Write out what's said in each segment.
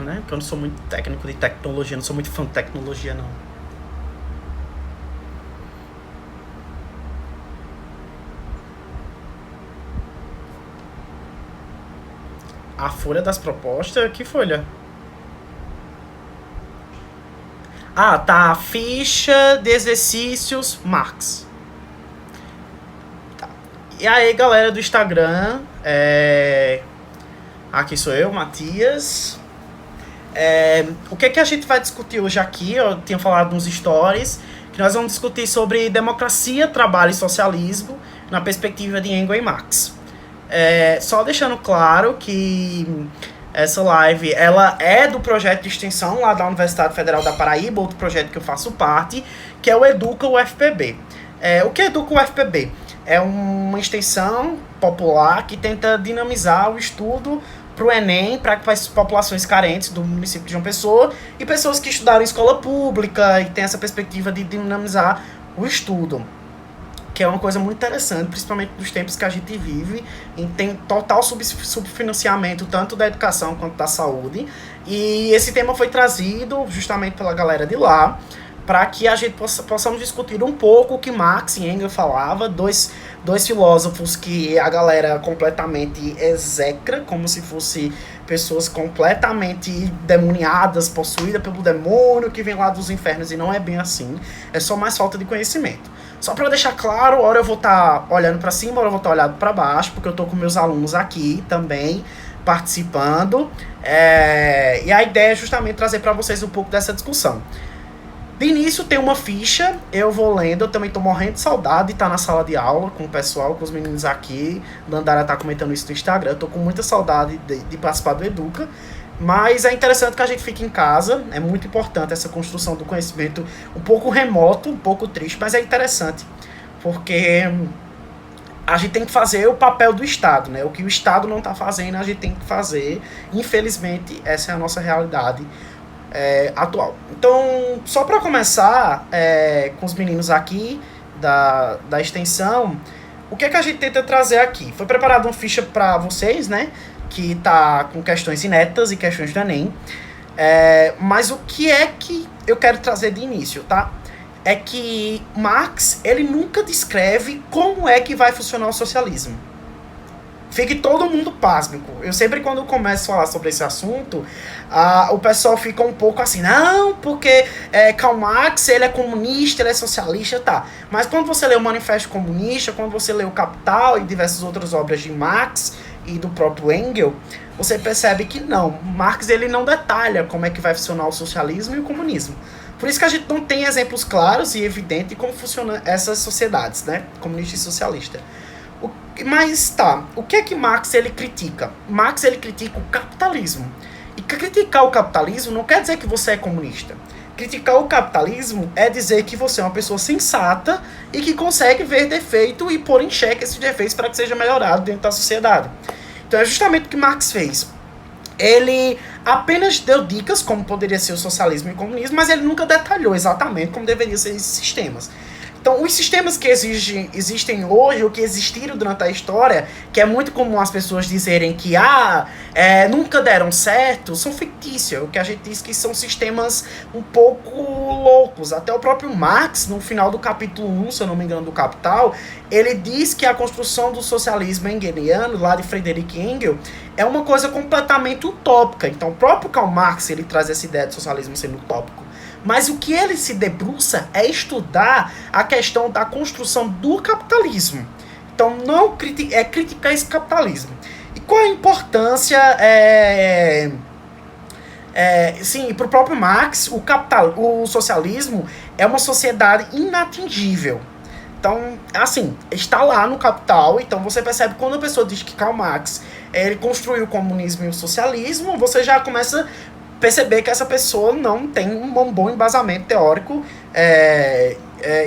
né? Porque eu não sou muito técnico de tecnologia, não sou muito fã de tecnologia, não. A folha das propostas? Que folha? Ah, tá. Ficha de exercícios Marx. E aí, galera do Instagram, aqui sou eu, Matias. O que é que a gente vai discutir hoje aqui? Eu tinha falado nos stories que nós vamos discutir sobre democracia, trabalho e socialismo na perspectiva de Engels e Marx. Só deixando claro que essa live ela é do projeto de extensão lá da Universidade Federal da Paraíba, outro projeto que eu faço parte, que é o Educa UFPB. O que é Educa UFPB? É uma extensão popular que tenta dinamizar o estudo para o Enem, para as populações carentes do município de João Pessoa e pessoas que estudaram em escola pública e tem essa perspectiva de dinamizar o estudo, que é uma coisa muito interessante, principalmente nos tempos que a gente vive, e tem total subfinanciamento tanto da educação quanto da saúde, e esse tema foi trazido justamente pela galera de lá, para que a gente possamos discutir um pouco o que Marx e Engels falava, dois filósofos que a galera completamente execra, como se fossem pessoas completamente demoniadas, possuídas pelo demônio que vem lá dos infernos, e não é bem assim, é só mais falta de conhecimento. Só para deixar claro, hora eu vou estar olhando para cima, hora eu vou estar olhando para baixo, porque eu estou com meus alunos aqui também participando, e a ideia é justamente trazer para vocês um pouco dessa discussão. De início tem uma ficha, eu vou lendo, eu também tô morrendo de saudade de estar na sala de aula com o pessoal, com os meninos aqui. Dandara tá comentando isso no Instagram, eu tô com muita saudade de participar do Educa. Mas é interessante que a gente fique em casa, é muito importante essa construção do conhecimento, um pouco remoto, um pouco triste, mas é interessante, porque a gente tem que fazer o papel do Estado, né? O que o Estado não tá fazendo, a gente tem que fazer. Infelizmente, essa é a nossa realidade atual. Então, só para começar com os meninos aqui da extensão, o que é que a gente tenta trazer aqui? Foi preparada uma ficha para vocês, né? Que tá com questões inéditas e questões do Enem. Mas o que é que eu quero trazer de início, tá? É que Marx, ele nunca descreve como é que vai funcionar o socialismo. Fique todo mundo pásmico. Eu sempre, quando eu começo a falar sobre esse assunto, o pessoal fica um pouco assim, não, porque Karl Marx, ele é comunista, ele é socialista, tá. Mas quando você lê o Manifesto Comunista, quando você lê o Capital e diversas outras obras de Marx e do próprio Engels, você percebe que não. Marx, ele não detalha como é que vai funcionar o socialismo e o comunismo. Por isso que a gente não tem exemplos claros e evidentes de como funcionam essas sociedades, né, comunista e socialista. Mas tá, o que é que Marx ele critica? Marx ele critica o capitalismo. E criticar o capitalismo não quer dizer que você é comunista. Criticar o capitalismo é dizer que você é uma pessoa sensata e que consegue ver defeito e pôr em xeque esses defeitos para que seja melhorado dentro da sociedade. Então é justamente o que Marx fez. Ele apenas deu dicas como poderia ser o socialismo e o comunismo, mas ele nunca detalhou exatamente como deveriam ser esses sistemas. Então, os sistemas que existem hoje, ou que existiram durante a história, que é muito comum as pessoas dizerem que nunca deram certo, são fictícios. O que a gente diz que são sistemas um pouco loucos. Até o próprio Marx, no final do capítulo 1, se eu não me engano, do Capital, ele diz que a construção do socialismo engeliano, lá de Friedrich Engels, é uma coisa completamente utópica. Então, o próprio Karl Marx, ele traz essa ideia de socialismo sendo utópico. Mas o que ele se debruça é estudar a questão da construção do capitalismo. Então, não é criticar esse capitalismo. E qual a importância, sim, para o próprio Marx, o socialismo é uma sociedade inatingível. Então, assim, está lá no Capital, então você percebe que quando a pessoa diz que Karl Marx ele construiu o comunismo e o socialismo, você já começa a perceber que essa pessoa não tem um bom embasamento teórico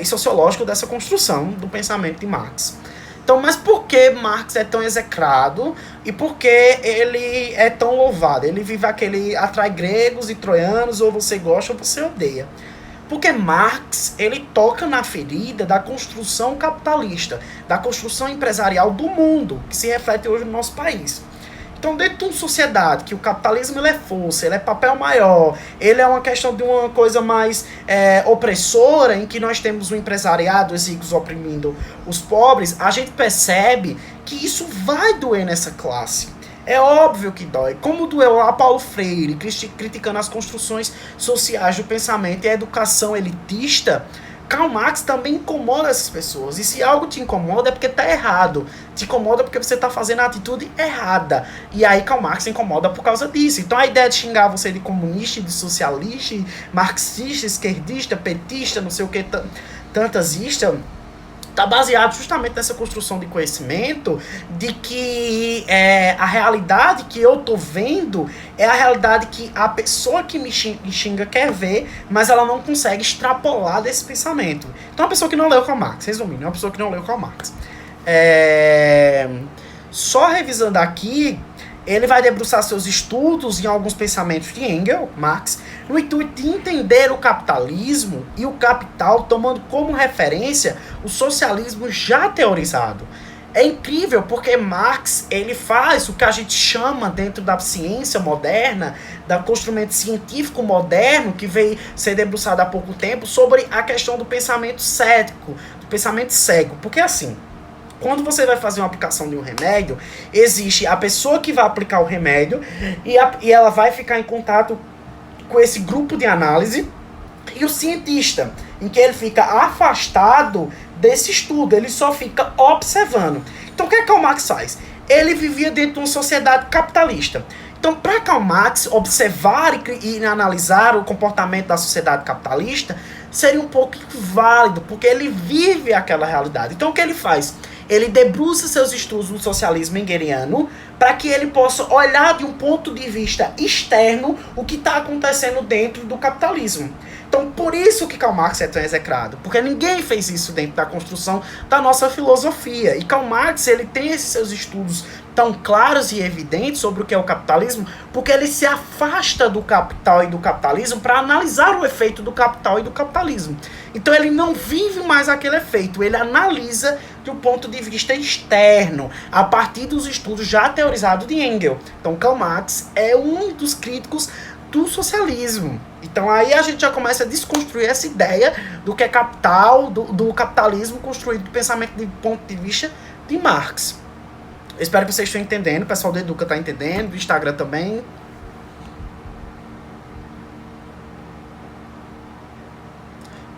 e sociológico dessa construção do pensamento de Marx. Então, mas por que Marx é tão execrado e por que ele é tão louvado? Ele vive aquele atrai gregos e troianos, ou você gosta ou você odeia. Porque Marx, ele toca na ferida da construção capitalista, da construção empresarial do mundo, que se reflete hoje no nosso país. Então, dentro de uma sociedade que o capitalismo ele é força, ele é papel maior, ele é uma questão de uma coisa mais opressora, em que nós temos o empresariado, os ricos oprimindo os pobres, a gente percebe que isso vai doer nessa classe. É óbvio que dói. Como doeu lá Paulo Freire, criticando as construções sociais do pensamento e a educação elitista, Karl Marx também incomoda essas pessoas. E se algo te incomoda é porque tá errado. Te incomoda porque você tá fazendo a atitude errada. E aí Karl Marx se incomoda por causa disso. Então a ideia de xingar você de comunista, de socialista, marxista, esquerdista, petista, não sei o que, tantazista, tá baseado justamente nessa construção de conhecimento de que a realidade que eu tô vendo é a realidade que a pessoa que me xinga quer ver, mas ela não consegue extrapolar desse pensamento. Então é uma pessoa que não leu Karl Marx, resumindo, é uma pessoa que não leu Karl Marx. Só revisando aqui, ele vai debruçar seus estudos em alguns pensamentos de Engels, Marx, no intuito de entender o capitalismo e o capital, tomando como referência o socialismo já teorizado. É incrível porque Marx ele faz o que a gente chama dentro da ciência moderna, do construimento científico moderno, que veio ser debruçado há pouco tempo, sobre a questão do pensamento cético, do pensamento cego. Porque assim, quando você vai fazer uma aplicação de um remédio, existe a pessoa que vai aplicar o remédio e ela vai ficar em contato com esse grupo de análise e o cientista, em que ele fica afastado desse estudo, ele só fica observando. Então o que Karl Marx faz? Ele vivia dentro de uma sociedade capitalista. Então, para Karl Marx, observar e analisar o comportamento da sociedade capitalista seria um pouco inválido, porque ele vive aquela realidade. Então, o que ele faz? Ele debruça seus estudos no socialismo hegeliano para que ele possa olhar de um ponto de vista externo o que está acontecendo dentro do capitalismo. Então, por isso que Karl Marx é tão execrado, porque ninguém fez isso dentro da construção da nossa filosofia. E Karl Marx, ele tem esses seus estudos tão claros e evidentes sobre o que é o capitalismo, porque ele se afasta do capital e do capitalismo para analisar o efeito do capital e do capitalismo. Então ele não vive mais aquele efeito, ele analisa de um ponto de vista externo, a partir dos estudos já teorizados de Engels. Então Karl Marx é um dos críticos do socialismo. Então aí a gente já começa a desconstruir essa ideia do que é capital, do capitalismo construído do pensamento de ponto de vista de Marx. Eu espero que vocês estejam entendendo, o pessoal do Educa está entendendo, do Instagram também.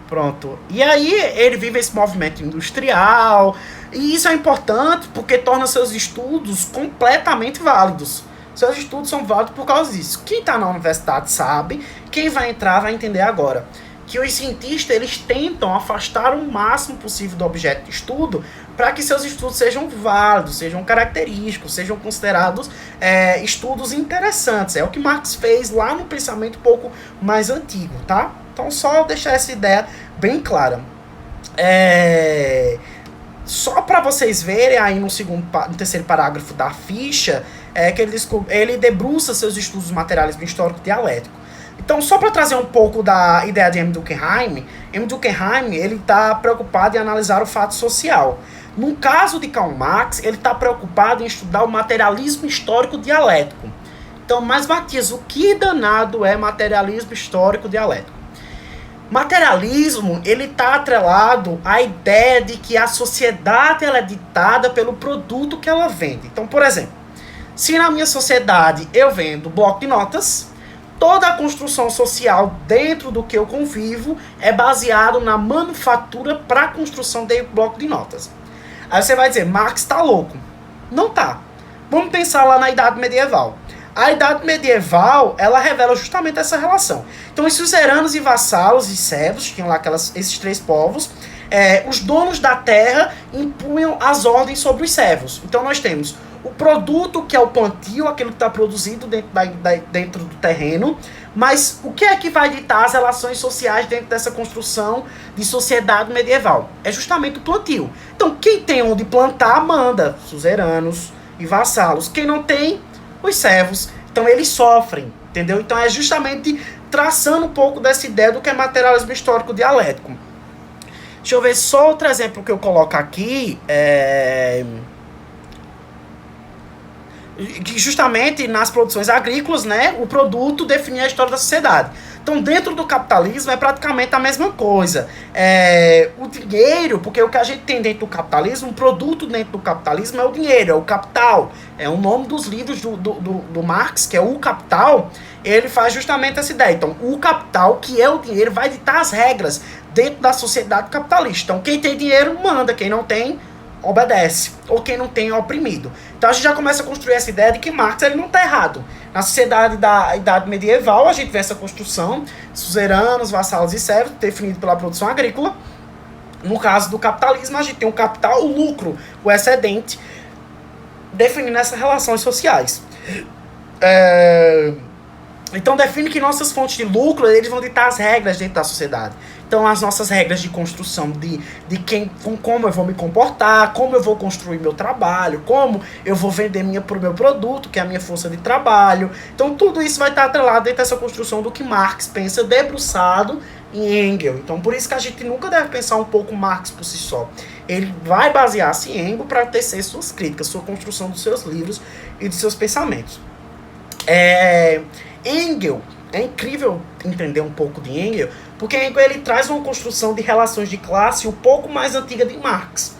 Pronto. E aí ele vive esse movimento industrial, e isso é importante porque torna seus estudos completamente válidos. Seus estudos são válidos por causa disso. Quem está na universidade sabe, quem vai entrar vai entender agora. Que os cientistas eles tentam afastar o máximo possível do objeto de estudo para que seus estudos sejam válidos, sejam característicos, sejam considerados estudos interessantes. É o que Marx fez lá no pensamento um pouco mais antigo, tá? Então só deixar essa ideia bem clara. Só para vocês verem aí no terceiro parágrafo da ficha, que ele debruça seus estudos do materialismo histórico dialético. Então, só para trazer um pouco da ideia de M. Durkheim, ele está preocupado em analisar o fato social. No caso de Karl Marx, ele está preocupado em estudar o materialismo histórico dialético. Então, mas Matias, o que danado é materialismo histórico dialético? Materialismo, ele está atrelado à ideia de que a sociedade ela é ditada pelo produto que ela vende. Então, por exemplo, se na minha sociedade eu vendo bloco de notas, toda a construção social dentro do que eu convivo é baseado na manufatura para a construção de bloco de notas. Aí você vai dizer, Marx está louco. Não tá. Vamos pensar lá na Idade Medieval. A Idade Medieval, ela revela justamente essa relação. Então, os suzeranos e vassalos e servos, tinham lá esses três povos, os donos da terra impunham as ordens sobre os servos. Então, nós temos o produto, que é o plantio, aquilo que está produzido dentro do terreno, mas o que é que vai ditar as relações sociais dentro dessa construção de sociedade medieval? É justamente o plantio. Então, quem tem onde plantar, manda, suzeranos e vassalos. Quem não tem, os servos. Então, eles sofrem, entendeu? Então, é justamente traçando um pouco dessa ideia do que é materialismo histórico dialético. Deixa eu ver só outro exemplo que eu coloco aqui. que justamente nas produções agrícolas, né, o produto definia a história da sociedade. Então, dentro do capitalismo é praticamente a mesma coisa. O dinheiro, porque o que a gente tem dentro do capitalismo, o produto dentro do capitalismo é o dinheiro, é o capital. É o nome dos livros do Marx, que é O Capital, ele faz justamente essa ideia. Então, o capital, que é o dinheiro, vai ditar as regras dentro da sociedade capitalista. Então, quem tem dinheiro manda, quem não tem obedece, ou quem não tem é oprimido. Então a gente já começa a construir essa ideia de que Marx ele não está errado. Na sociedade da Idade Medieval, a gente vê essa construção, suzeranos, vassalos e servos, definido pela produção agrícola. No caso do capitalismo, a gente tem o capital, o lucro, o excedente, definindo essas relações sociais. Então define que nossas fontes de lucro, eles vão ditar as regras dentro da sociedade. Então as nossas regras de construção de como eu vou me comportar, como eu vou construir meu trabalho, como eu vou vender pro meu produto, que é a minha força de trabalho. Então tudo isso vai estar atrelado dentro dessa construção do que Marx pensa, debruçado em Engels. Então por isso que a gente nunca deve pensar um pouco Marx por si só. Ele vai basear-se em Engels para tecer suas críticas, sua construção dos seus livros e dos seus pensamentos. Engels, é incrível entender um pouco de Engels, porque Engels ele traz uma construção de relações de classe um pouco mais antiga de Marx.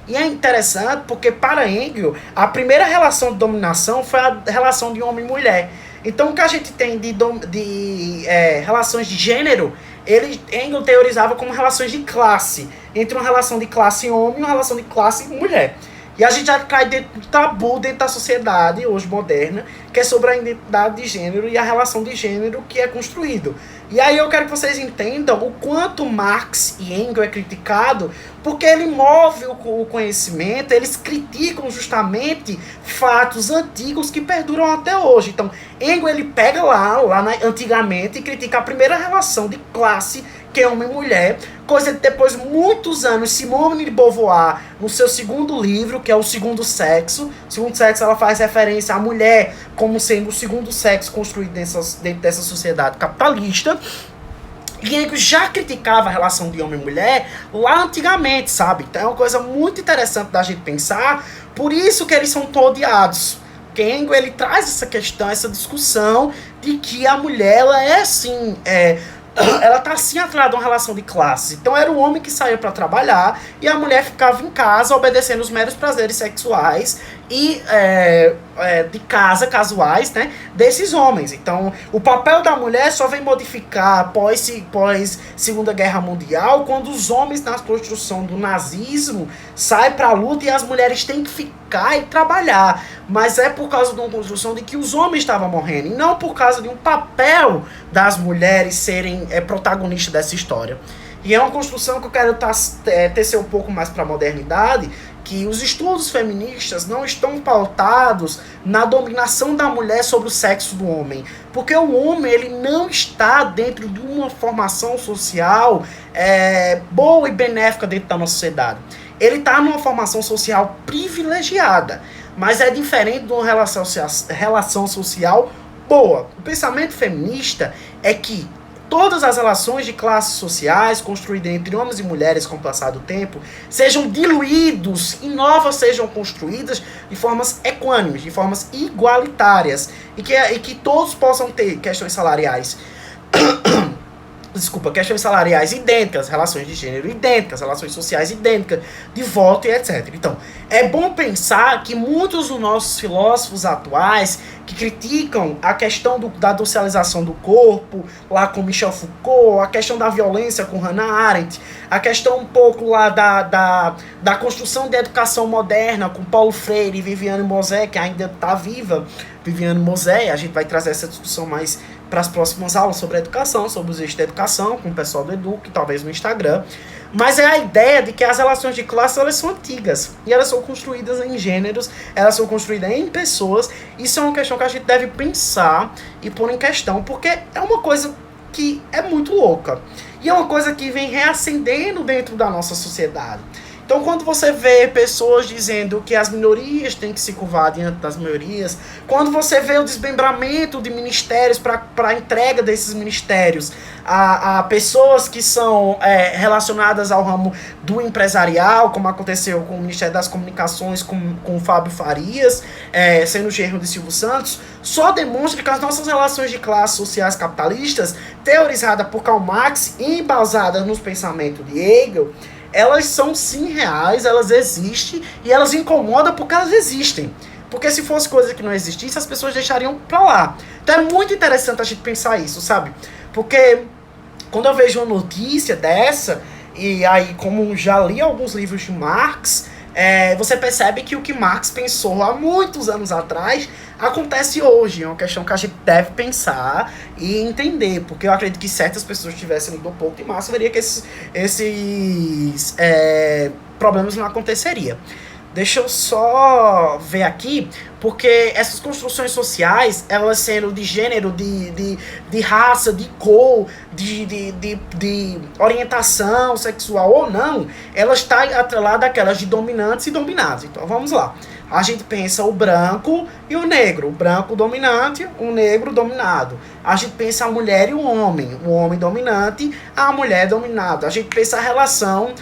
E é interessante porque para Engels, a primeira relação de dominação foi a relação de homem e mulher. Então o que a gente tem de relações de gênero, Engels teorizava como relações de classe, entre uma relação de classe homem e uma relação de classe mulher. E a gente já cai dentro do tabu dentro da sociedade hoje moderna, que é sobre a identidade de gênero e a relação de gênero que é construído. E aí eu quero que vocês entendam o quanto Marx e Engels é criticado, porque ele move o conhecimento, eles criticam justamente fatos antigos que perduram até hoje. Então, Engels ele pega antigamente e critica a primeira relação de classe, que é homem e mulher, coisa que depois de muitos anos, Simone de Beauvoir, no seu segundo livro, que é o Segundo Sexo, ela faz referência à mulher como sendo o segundo sexo construído dentro dessa sociedade capitalista. E Engels já criticava a relação de homem e mulher lá antigamente, sabe? Então é uma coisa muito interessante da gente pensar, por isso que eles são tão odiados. Porque Engels ele traz essa questão, essa discussão de que a mulher, ela é assim, ela tá assim atrelada a uma relação de classe. Então era o homem que saía para trabalhar e a mulher ficava em casa obedecendo os meros prazeres sexuais e de casa, casuais, né, desses homens. Então o papel da mulher só vem modificar após Segunda Guerra Mundial, quando os homens na construção do nazismo saem para a luta e as mulheres têm que ficar e trabalhar. Mas é por causa de uma construção de que os homens estavam morrendo e não por causa de um papel das mulheres serem protagonistas dessa história. E é uma construção que eu quero tecer um pouco mais para a modernidade, que os estudos feministas não estão pautados na dominação da mulher sobre o sexo do homem. Porque o homem ele não está dentro de uma formação social boa e benéfica dentro da nossa sociedade. Ele está numa formação social privilegiada, mas é diferente de uma relação social boa. O pensamento feminista é que todas as relações de classes sociais construídas entre homens e mulheres com o passar do tempo sejam diluídos e novas sejam construídas de formas equânimes, de formas igualitárias e que todos possam ter questões salariais questões salariais idênticas, relações de gênero idênticas, relações sociais idênticas, de voto e etc. Então, é bom pensar que muitos dos nossos filósofos atuais que criticam a questão da socialização do corpo, lá com Michel Foucault, a questão da violência com Hannah Arendt, a questão um pouco lá da construção da educação moderna com Paulo Freire e Viviane Mosé, que ainda está viva, Viviane Mosé, a gente vai trazer essa discussão mais para as próximas aulas sobre a educação, sobre os eixos da educação, com o pessoal do Eduque, talvez no Instagram. Mas é a ideia de que as relações de classe elas são antigas e elas são construídas em gêneros, elas são construídas em pessoas. Isso é uma questão que a gente deve pensar e pôr em questão, porque é uma coisa que é muito louca e é uma coisa que vem reacendendo dentro da nossa sociedade. Então, quando você vê pessoas dizendo que as minorias têm que se curvar diante das maiorias, quando você vê o desmembramento de ministérios para a entrega desses ministérios a pessoas que são relacionadas ao ramo do empresarial, como aconteceu com o Ministério das Comunicações, com o Fábio Farias, sendo genro de Silvio Santos, só demonstra que as nossas relações de classes sociais capitalistas, teorizadas por Karl Marx e embasadas nos pensamentos de Hegel, elas são sim reais, elas existem e elas incomodam porque elas existem. Porque se fosse coisa que não existisse, as pessoas deixariam pra lá. Então é muito interessante a gente pensar isso, sabe? Porque quando eu vejo uma notícia dessa, e aí como já li alguns livros de Marx, você percebe que o que Marx pensou há muitos anos atrás acontece hoje. É uma questão que a gente deve pensar e entender, porque eu acredito que certas pessoas tivessem lido um pouco de Marx, veria que esses problemas não aconteceriam. Deixa eu só ver aqui, porque essas construções sociais, elas sendo de gênero, de raça, de cor, de orientação sexual ou não, elas estão atreladas àquelas de dominantes e dominados. Então vamos lá. A gente pensa o branco e o negro. O branco dominante, o negro dominado. A gente pensa a mulher e o homem dominante, a mulher dominada. A gente pensa a relação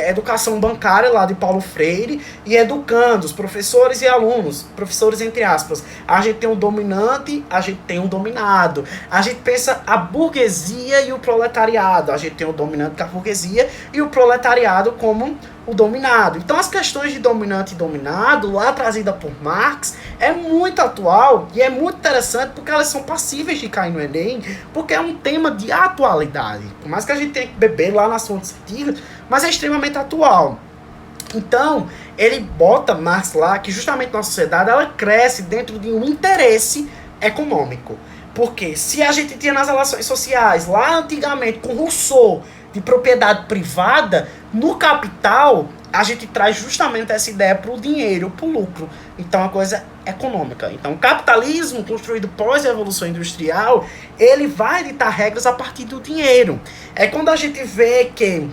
educação bancária lá de Paulo Freire e educandos, professores e alunos, professores entre aspas. A gente tem um dominante, a gente tem um dominado. A gente pensa a burguesia e o proletariado. A gente tem o dominante da burguesia e o proletariado como o dominado. Então as questões de dominante e dominado, lá trazida por Marx, é muito atual e é muito interessante porque elas são passíveis de cair no Enem, porque é um tema de atualidade. Por mais que a gente tenha que beber lá nas fontes antigas, mas é extremamente atual. Então, ele bota Marx lá que justamente nossa sociedade, ela cresce dentro de um interesse econômico. Porque se a gente tinha nas relações sociais, lá antigamente, com Rousseau, de propriedade privada, no capital, a gente traz justamente essa ideia para o dinheiro, para o lucro. Então, é uma coisa econômica. Então, o capitalismo construído pós-revolução industrial, ele vai ditar regras a partir do dinheiro. É quando a gente vê que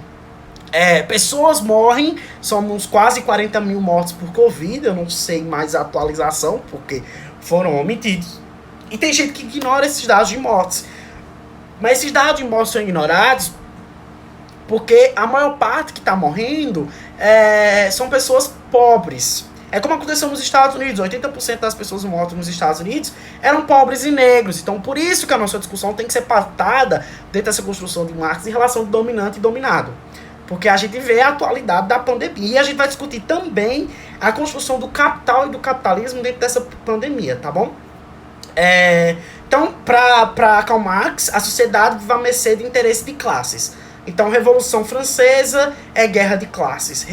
pessoas morrem, somos quase 40 mil mortos por Covid, eu não sei mais a atualização, porque foram omitidos. E tem gente que ignora esses dados de mortes. Mas esses dados de mortes são ignorados porque a maior parte que está morrendo são pessoas pobres. É como aconteceu nos Estados Unidos. 80% das pessoas mortas nos Estados Unidos eram pobres e negros. Então, por isso que a nossa discussão tem que ser pautada dentro dessa construção de Marx em relação de dominante e dominado. Porque a gente vê a atualidade da pandemia e a gente vai discutir também a construção do capital e do capitalismo dentro dessa pandemia, tá bom? Então, para Karl Marx, a sociedade vai mercê de interesse de classes. Então, Revolução Francesa é guerra de classes.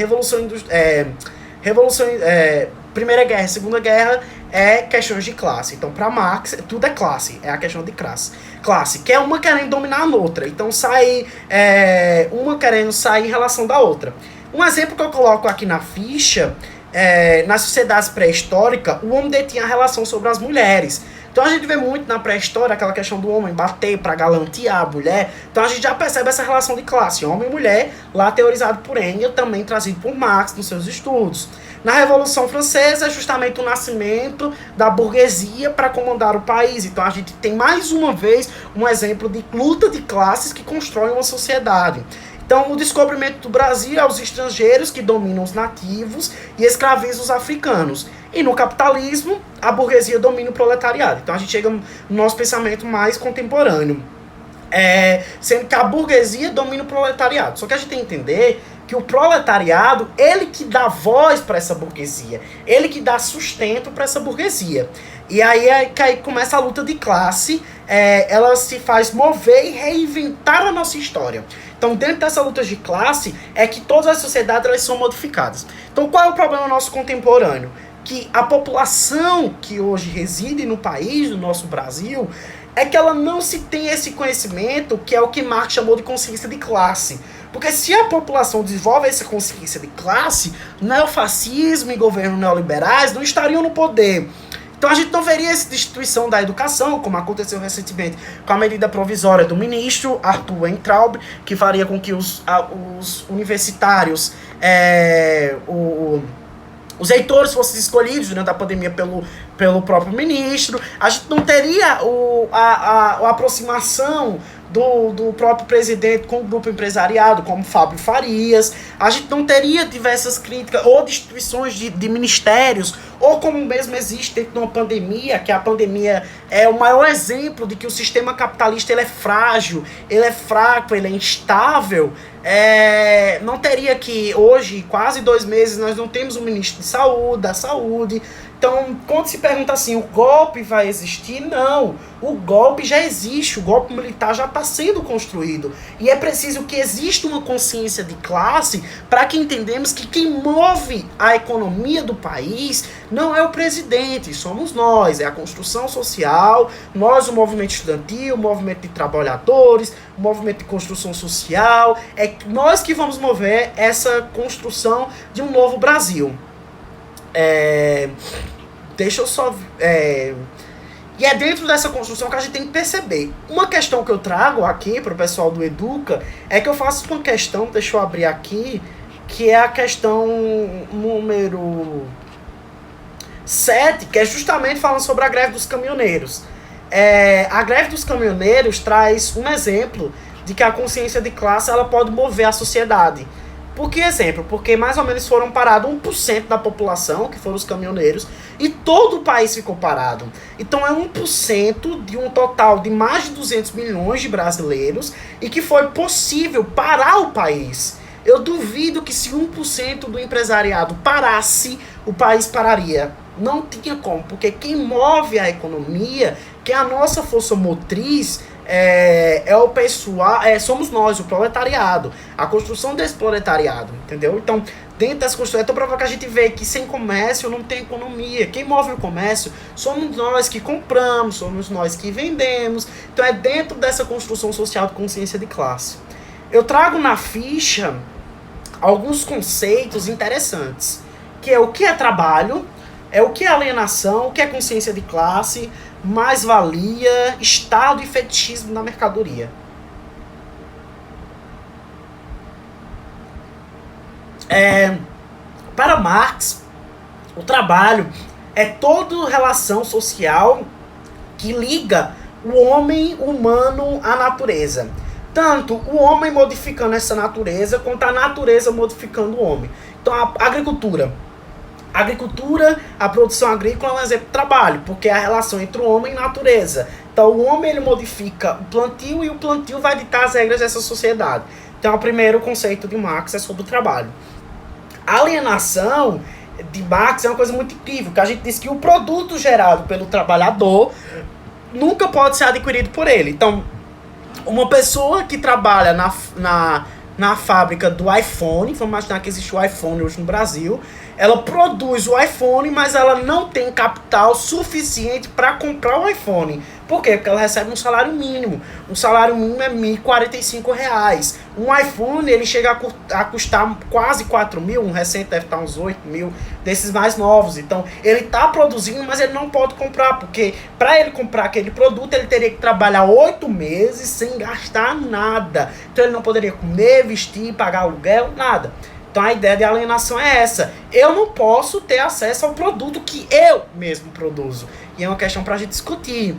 Primeira Guerra e Segunda Guerra é questões de classe. Então, para Marx, tudo é classe. É a questão de classe. Que é uma querendo dominar a outra. Então, uma querendo sair em relação da outra. Um exemplo que eu coloco aqui na ficha, nas sociedades pré-históricas, o homem detinha a relação sobre as mulheres. Então a gente vê muito na pré-história aquela questão do homem bater para galantear a mulher. Então a gente já percebe essa relação de classe, homem e mulher, lá teorizado por Engels, também trazido por Marx nos seus estudos. Na Revolução Francesa é justamente o nascimento da burguesia para comandar o país. Então a gente tem mais uma vez um exemplo de luta de classes que constrói uma sociedade. Então, o descobrimento do Brasil é os estrangeiros que dominam os nativos e escravizam os africanos. E no capitalismo, a burguesia domina o proletariado. Então, a gente chega no nosso pensamento mais contemporâneo. Sendo que a burguesia domina o proletariado. Só que a gente tem que entender que o proletariado, ele que dá voz para essa burguesia. Ele que dá sustento para essa burguesia. E aí começa a luta de classe. Ela se faz mover e reinventar a nossa história. Então, dentro dessa luta de classe, é que todas as sociedades elas são modificadas. Então, qual é o problema nosso contemporâneo? Que a população que hoje reside no país, no nosso Brasil, é que ela não se tem esse conhecimento, que é o que Marx chamou de consciência de classe. Porque se a população desenvolve essa consciência de classe, neofascismo e governos neoliberais não estariam no poder. Então a gente não veria essa destituição da educação, como aconteceu recentemente com a medida provisória do ministro Arthur Weintraub, que faria com que os universitários, os reitores fossem escolhidos durante a pandemia pelo próprio ministro. A gente não teria a aproximação do próprio presidente com o grupo empresariado, como Fábio Farias. A gente não teria diversas críticas ou destituições de ministérios, ou como mesmo existe dentro de uma pandemia, que a pandemia é o maior exemplo de que o sistema capitalista ele é frágil, ele é fraco, ele é instável. Não teria que hoje, quase 2 meses, nós não temos um ministro de saúde, da saúde. Então, quando se pergunta assim, o golpe vai existir? Não, o golpe já existe, o golpe militar já está sendo construído. E é preciso que exista uma consciência de classe para que entendamos que quem move a economia do país não é o presidente, somos nós, é a construção social, nós, o movimento estudantil, o movimento de trabalhadores, o movimento de construção social, é nós que vamos mover essa construção de um novo Brasil. Deixa eu só... E é dentro dessa construção que a gente tem que perceber. Uma questão que eu trago aqui para o pessoal do Educa é que eu faço uma questão, deixa eu abrir aqui, que é a questão número 7, que é justamente falando sobre a greve dos caminhoneiros. A greve dos caminhoneiros traz um exemplo de que a consciência de classe ela pode mover a sociedade. Por que exemplo? Porque mais ou menos foram parados 1% da população, que foram os caminhoneiros, e todo o país ficou parado. Então é 1% de um total de mais de 200 milhões de brasileiros e que foi possível parar o país. Eu duvido que se 1% do empresariado parasse, o país pararia. Não tinha como, porque quem move a economia, que é a nossa força motriz, é o pessoal, somos nós, o proletariado, a construção desse proletariado, entendeu? Então, dentro dessa construção, então para que a gente vê que sem comércio não tem economia. Quem move o comércio somos nós que compramos, somos nós que vendemos. Então é dentro dessa construção social de consciência de classe. Eu trago na ficha alguns conceitos interessantes, que é o que é trabalho, o que é alienação, o que é consciência de classe, mais-valia, Estado e fetichismo na mercadoria. Para Marx, o trabalho é toda relação social que liga o homem humano à natureza. Tanto o homem modificando essa natureza, quanto a natureza modificando o homem. Então a agricultura, a produção agrícola é um exemplo de trabalho, porque é a relação entre o homem e a natureza. Então o homem ele modifica o plantio e o plantio vai ditar as regras dessa sociedade. Então o primeiro conceito de Marx é sobre o trabalho. A alienação de Marx é uma coisa muito incrível, que a gente diz que o produto gerado pelo trabalhador nunca pode ser adquirido por ele. Então, uma pessoa que trabalha na fábrica do iPhone, vamos imaginar que existe o iPhone hoje no Brasil, ela produz o iPhone, mas ela não tem capital suficiente para comprar o iPhone. Por quê? Porque ela recebe um salário mínimo. Um salário mínimo é R$ 1.045. Um iPhone, ele chega a custar quase 4 mil, um recente deve estar uns 8 mil, desses mais novos. Então, ele está produzindo, mas ele não pode comprar, porque para ele comprar aquele produto, ele teria que trabalhar 8 meses sem gastar nada. Então, ele não poderia comer, vestir, pagar aluguel, nada. Então a ideia de alienação é essa. Eu não posso ter acesso ao produto que eu mesmo produzo. E é uma questão para a gente discutir.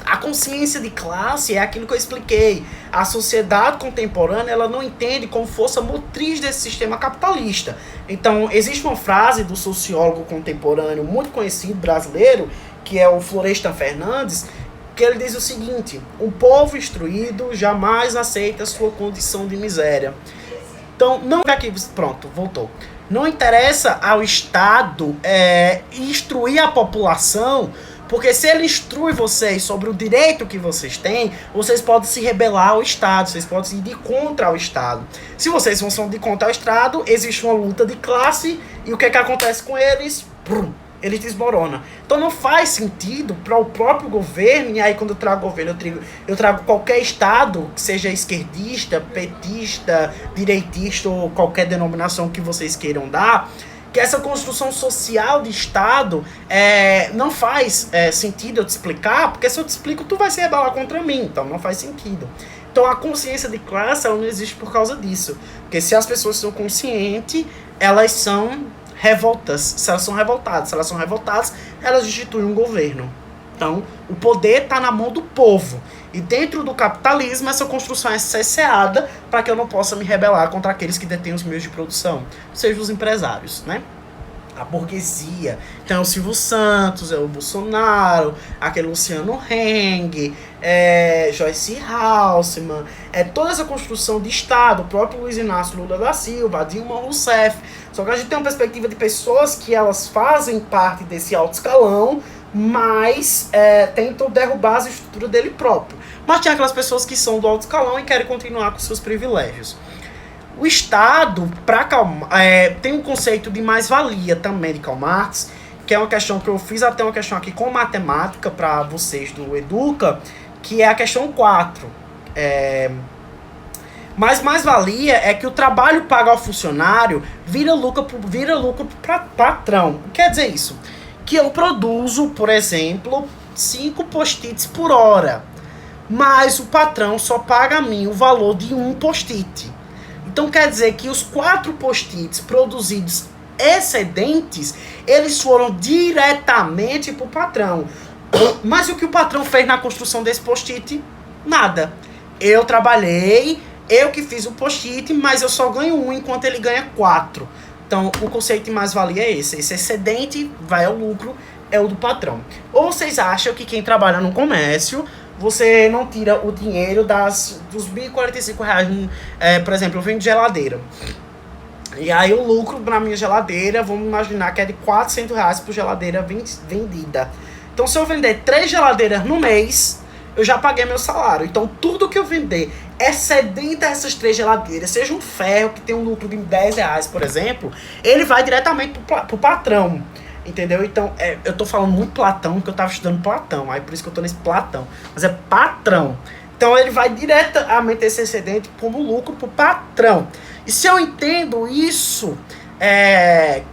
A consciência de classe é aquilo que eu expliquei. A sociedade contemporânea ela não entende como força motriz desse sistema capitalista. Então existe uma frase do sociólogo contemporâneo muito conhecido brasileiro, que é o Florestan Fernandes, que ele diz o seguinte: um povo instruído jamais aceita sua condição de miséria. Então, não aqui, pronto, voltou. Não interessa ao Estado instruir a população, porque se ele instrui vocês sobre o direito que vocês têm, vocês podem se rebelar ao Estado, vocês podem ir de contra ao Estado. Se vocês vão de contra ao Estado, existe uma luta de classe, e o que acontece com eles? Eles desmoronam. Então não faz sentido para o próprio governo, e aí quando eu trago governo, eu trago qualquer Estado, que seja esquerdista, petista, direitista ou qualquer denominação que vocês queiram dar, que essa construção social de Estado não faz sentido eu te explicar, porque se eu te explico, tu vai se rebelar contra mim, então não faz sentido. Então a consciência de classe ela não existe por causa disso, porque se as pessoas são conscientes, elas são revoltas. Se elas são revoltadas, elas instituem um governo. Então, o poder está na mão do povo. E dentro do capitalismo, essa construção é cesseada para que eu não possa me rebelar contra aqueles que detêm os meios de produção, seja os empresários, né? A burguesia. Então é o Silvio Santos, é o Bolsonaro, aquele Luciano Heng, Joyce Halsemann, toda essa construção de Estado, o próprio Luiz Inácio Lula da Silva, Dilma Rousseff. Só que a gente tem uma perspectiva de pessoas que elas fazem parte desse alto escalão, mas tentam derrubar as estruturas dele próprio. Mas tem aquelas pessoas que são do alto escalão e querem continuar com seus privilégios. O Estado, tem um conceito de mais-valia também de Karl Marx, que é uma questão que eu fiz até uma questão aqui com matemática para vocês do Educa, que é a questão 4. Mas mais-valia é que o trabalho pago ao funcionário vira lucro para patrão. O que quer dizer isso? Que eu produzo, por exemplo, 5 post-its por hora, mas o patrão só paga a mim o valor de um post-it. Então quer dizer que os 4 post-its produzidos excedentes, eles foram diretamente para o patrão. Mas o que o patrão fez na construção desse post-it? Nada. Eu trabalhei, eu que fiz o post-it, mas eu só ganho 1 enquanto ele ganha 4. Então o conceito de mais-valia é esse. Esse excedente vai ao lucro, é o do patrão. Ou vocês acham que quem trabalha no comércio, você não tira o dinheiro dos R$1.045, por exemplo, eu vendo geladeira. E aí o lucro na minha geladeira, vamos imaginar que é de R$400 por geladeira vendida. Então se eu vender 3 geladeiras no mês, eu já paguei meu salário. Então tudo que eu vender excedente essas 3 geladeiras, seja um ferro que tem um lucro de R$10, por exemplo, ele vai diretamente pro patrão. Entendeu? Então, eu tô falando muito Platão, porque eu tava estudando Platão, aí por isso que eu tô nesse Platão. Mas é patrão. Então, ele vai diretamente esse excedente como lucro pro patrão. E se eu entendo isso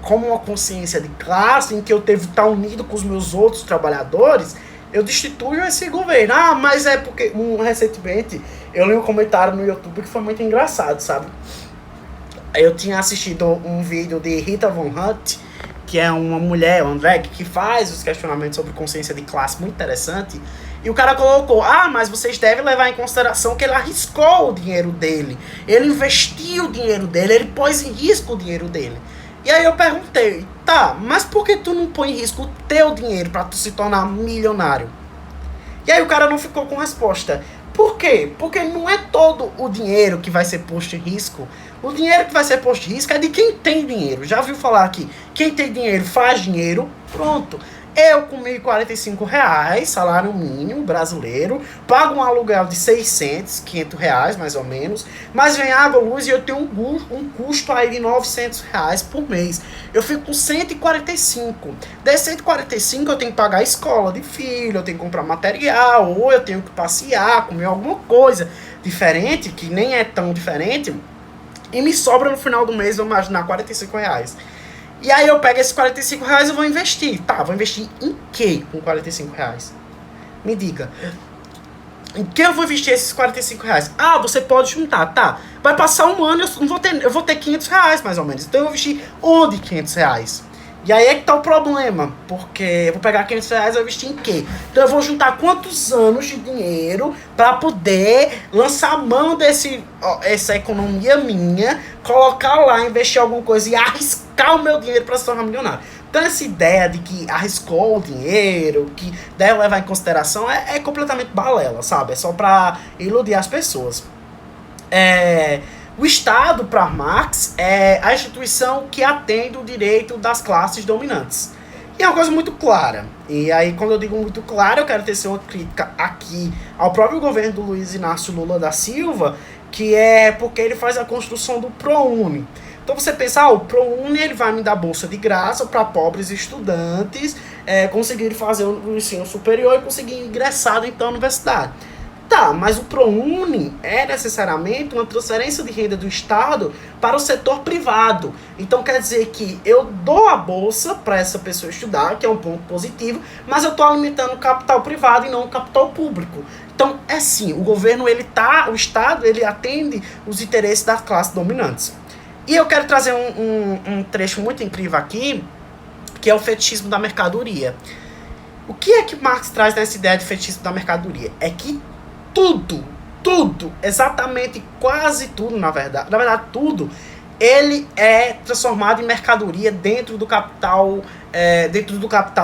como uma consciência de classe, em que eu devo estar unido com os meus outros trabalhadores, eu destituo esse governo. Ah, mas é porque, recentemente, eu li um comentário no YouTube que foi muito engraçado, sabe? Eu tinha assistido um vídeo de Rita Von Hunt, que é uma mulher, uma drag, que faz os questionamentos sobre consciência de classe muito interessante. E o cara colocou, mas vocês devem levar em consideração que ele arriscou o dinheiro dele. Ele investiu o dinheiro dele, ele pôs em risco o dinheiro dele. E aí eu perguntei, mas por que tu não põe em risco o teu dinheiro para tu se tornar milionário? E aí o cara não ficou com resposta. Por quê? Porque não é todo o dinheiro que vai ser posto em risco. O dinheiro que vai ser posto em risco é de quem tem dinheiro. Já ouviu falar aqui? Quem tem dinheiro faz dinheiro. Pronto. Eu com R$1.045, salário mínimo brasileiro, pago um aluguel de R$600, R$500 mais ou menos, mas vem água, luz e eu tenho um custo aí de R$900 por mês. Eu fico com 145. Desses 145 eu tenho que pagar a escola de filho, eu tenho que comprar material, ou eu tenho que passear, comer alguma coisa diferente, que nem é tão diferente, e me sobra no final do mês, vamos imaginar, R$45. E aí eu pego esses R$45 e vou investir. Vou investir em quê com R$45? Me diga. Em que eu vou investir esses R$45? Você pode juntar, Vai passar um ano e eu vou ter R$500 mais ou menos. Então eu vou investir onde R$500? E aí é que tá o problema. Porque eu vou pegar R$500 e vou investir em quê? Então eu vou juntar quantos anos de dinheiro para poder lançar a mão essa economia minha, colocar lá, investir alguma coisa e arriscar o meu dinheiro para se tornar milionário. Então essa ideia de que arriscou o dinheiro, que deve levar em consideração, é completamente balela, sabe? É só para iludir as pessoas. O Estado, para Marx, é a instituição que atende o direito das classes dominantes. E é uma coisa muito clara. E aí, quando eu digo muito clara, eu quero tecer uma crítica aqui ao próprio governo do Luiz Inácio Lula da Silva, que é porque ele faz a construção do ProUni. Então você pensa, o ProUni ele vai me dar bolsa de graça para pobres estudantes conseguirem fazer o ensino superior e conseguir ingressar então na universidade. Mas o ProUni é necessariamente uma transferência de renda do Estado para o setor privado. Então quer dizer que eu dou a bolsa para essa pessoa estudar, que é um ponto positivo, mas eu estou alimentando o capital privado e não o capital público. Então é assim, o Estado ele atende os interesses das classes dominantes. E eu quero trazer um trecho muito incrível aqui, que é o fetichismo da mercadoria. O que é que Marx traz nessa ideia de fetichismo da mercadoria? É que tudo, exatamente quase tudo, na verdade tudo, ele é transformado em mercadoria dentro do capital,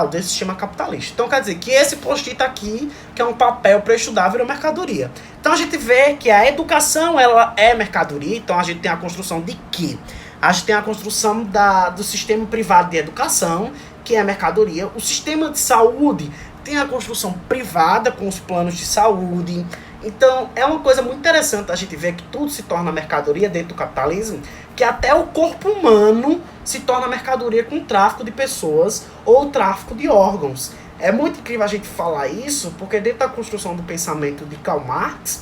desse sistema capitalista. Então quer dizer que esse post-it aqui, que é um papel para estudar, virou mercadoria. Então a gente vê que a educação, ela é mercadoria. Então a gente tem a construção de quê? A gente tem a construção do sistema privado de educação, que é mercadoria. O sistema de saúde tem a construção privada com os planos de saúde. Então, é uma coisa muito interessante a gente ver que tudo se torna mercadoria dentro do capitalismo, que até o corpo humano se torna mercadoria com o tráfico de pessoas ou tráfico de órgãos. É muito incrível a gente falar isso, porque dentro da construção do pensamento de Karl Marx,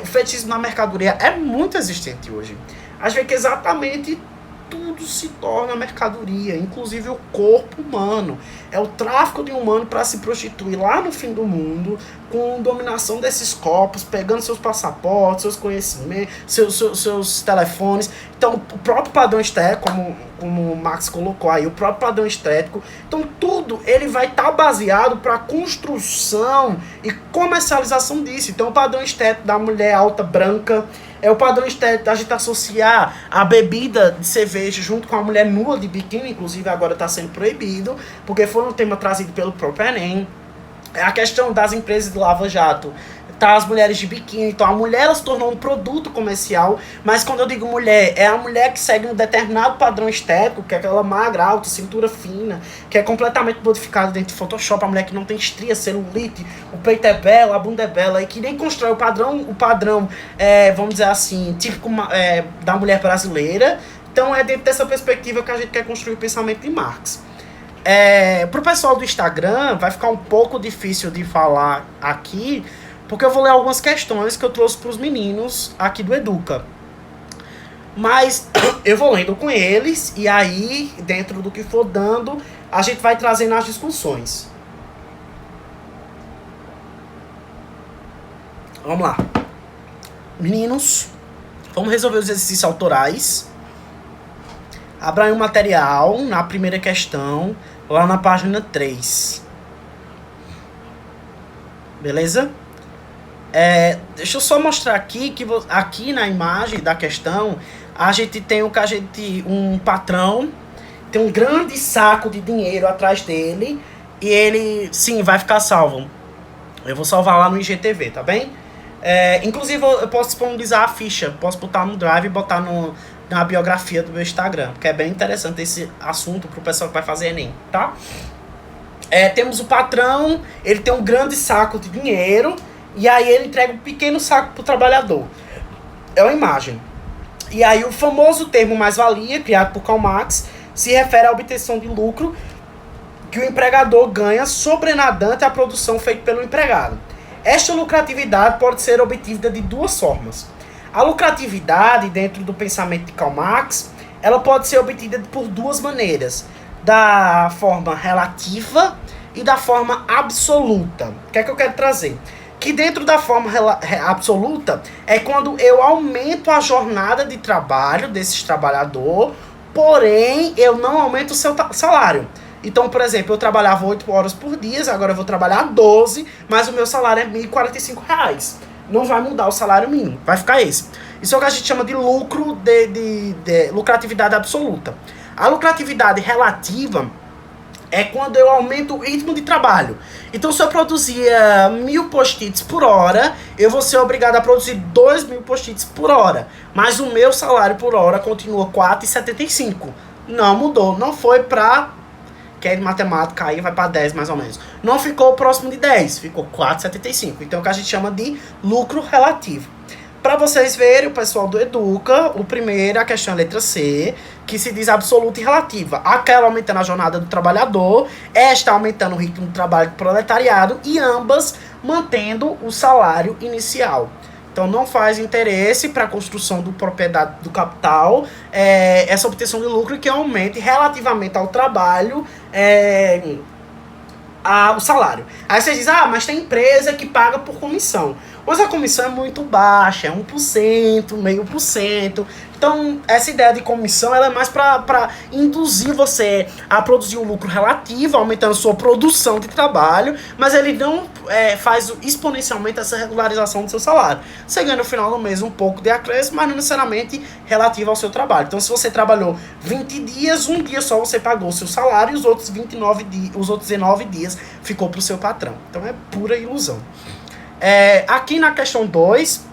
o fetichismo na mercadoria é muito existente hoje. A gente vê que exatamente tudo se torna mercadoria, inclusive o corpo humano. É o tráfico de um humano para se prostituir lá no fim do mundo, com dominação desses corpos, pegando seus passaportes, seus conhecimentos, seus telefones. Então, o próprio padrão estético, como o Marx colocou aí, o próprio padrão estético. Então, tudo ele vai estar baseado para a construção e comercialização disso. Então, o padrão estético da mulher alta, branca, é o padrão estético da gente associar a bebida de cerveja junto com a mulher nua de biquíni, inclusive agora está sendo proibido, porque foi um tema trazido pelo próprio Enem. É a questão das empresas de lava-jato, tá, as mulheres de biquíni. Então a mulher, ela se tornou um produto comercial, mas quando eu digo mulher, é a mulher que segue um determinado padrão estético, que é aquela magra, alta, cintura fina, que é completamente modificada dentro do Photoshop, a mulher que não tem estria, celulite, o peito é belo, a bunda é bela, e que nem constrói o padrão, vamos dizer assim, típico da mulher brasileira. Então é dentro dessa perspectiva que a gente quer construir o pensamento de Marx. Pro pessoal do Instagram, vai ficar um pouco difícil de falar aqui, porque eu vou ler algumas questões que eu trouxe para os meninos aqui do Educa. Mas eu vou lendo com eles, e aí, dentro do que for dando, a gente vai trazendo as discussões. Vamos lá. Meninos, vamos resolver os exercícios autorais. Abra aí um material na primeira questão, lá na página 3. Beleza? Deixa eu só mostrar aqui que aqui na imagem da questão a gente tem um patrão, tem um grande saco de dinheiro atrás dele, e ele sim vai ficar salvo. Eu vou salvar lá no IGTV, tá bem? Inclusive eu posso disponibilizar a ficha, posso botar no Drive e botar na biografia do meu Instagram, porque é bem interessante esse assunto pro pessoal que vai fazer Enem, tá? Temos o patrão, ele tem um grande saco de dinheiro, e aí ele entrega um pequeno saco pro trabalhador. É uma imagem. E aí o famoso termo mais-valia, criado por Karl Marx, se refere à obtenção de lucro que o empregador ganha sobrenadante à produção feita pelo empregado. Esta lucratividade pode ser obtida de duas formas. A lucratividade, dentro do pensamento de Karl Marx, ela pode ser obtida por duas maneiras. Da forma relativa e da forma absoluta. O que é que eu quero trazer? Que dentro da forma absoluta é quando eu aumento a jornada de trabalho desse trabalhador, porém eu não aumento o seu salário. Então, por exemplo, eu trabalhava 8 horas por dia, agora eu vou trabalhar 12, mas o meu salário é R$ 1.045. Não vai mudar o salário mínimo, vai ficar esse. Isso é o que a gente chama de lucro, de lucratividade absoluta. A lucratividade relativa é quando eu aumento o ritmo de trabalho. Então, se eu produzia 1.000 post-its por hora, eu vou ser obrigado a produzir 2.000 post-its por hora. Mas o meu salário por hora continua R$ 4,75. Não mudou, não foi para... que é de matemática, aí vai para 10 mais ou menos. Não ficou próximo de 10, ficou 4,75. Então, é o que a gente chama de lucro relativo. Para vocês verem, o pessoal do Educa, o primeiro, a questão é a letra C, que se diz absoluta e relativa. Aquela aumentando a jornada do trabalhador, esta aumentando o ritmo do trabalho do proletariado, e ambas mantendo o salário inicial. Então não faz interesse para a construção do propriedade do capital essa obtenção de lucro que aumente relativamente ao trabalho o salário. Aí você diz, mas tem empresa que paga por comissão. Mas a comissão é muito baixa, é 1%, meio por cento. Então, essa ideia de comissão ela é mais para induzir você a produzir um lucro relativo, aumentando sua produção de trabalho, mas ele não faz exponencialmente essa regularização do seu salário. Você ganha no final do mês um pouco de acréscimo, mas não necessariamente relativo ao seu trabalho. Então, se você trabalhou 20 dias, um dia só você pagou o seu salário e os outros 19 dias ficou para o seu patrão. Então, é pura ilusão. Aqui na questão 2,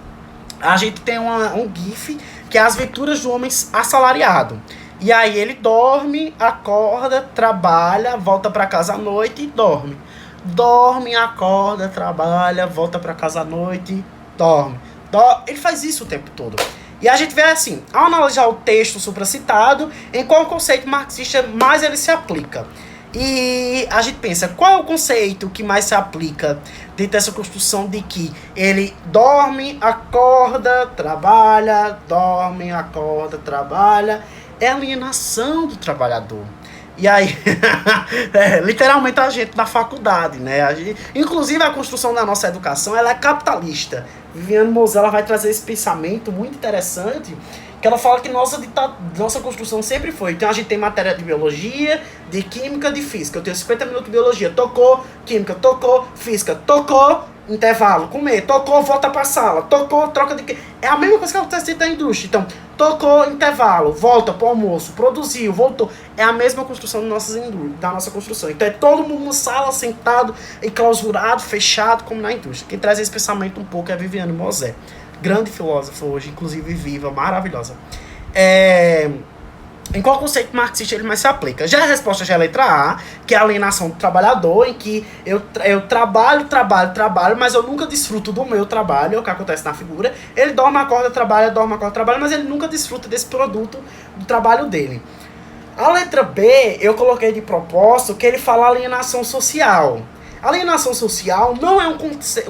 a gente tem um GIF que é as virtudes do homem assalariado. E aí ele dorme, acorda, trabalha, volta para casa à noite e dorme. Dorme, acorda, trabalha, volta para casa à noite, dorme. Ele faz isso o tempo todo. E a gente vê assim, ao analisar o texto supracitado, em qual conceito marxista mais ele se aplica. E a gente pensa, qual é o conceito que mais se aplica dentro dessa construção de que ele dorme, acorda, trabalha, dorme, acorda, trabalha? É a alienação do trabalhador. E aí, literalmente a gente na faculdade, né? Inclusive a construção da nossa educação, ela é capitalista. Viviane Mosella vai trazer esse pensamento muito interessante, que ela fala que nossa construção sempre foi. Então a gente tem matéria de biologia, de química, de física. Eu tenho 50 minutos de biologia, tocou, química, tocou, física, tocou, intervalo, comer, tocou, volta pra sala, tocou, troca de... É a mesma coisa que acontece dentro da indústria. Então, tocou, intervalo, volta pro almoço, produziu, voltou. É a mesma construção da nossa construção. Então é todo mundo na sala, sentado, enclausurado, fechado, como na indústria. Quem traz esse pensamento um pouco é a Viviane Mosé. Grande filósofa hoje, inclusive viva, maravilhosa. Em qual conceito marxista ele mais se aplica? Já a resposta já é a letra A, que é a alienação do trabalhador, em que eu trabalho, mas eu nunca desfruto do meu trabalho, é o que acontece na figura. Ele dorme, acorda, trabalha, mas ele nunca desfruta desse produto do trabalho dele. A letra B, eu coloquei de propósito que ele fala alienação social. Alienação social não é um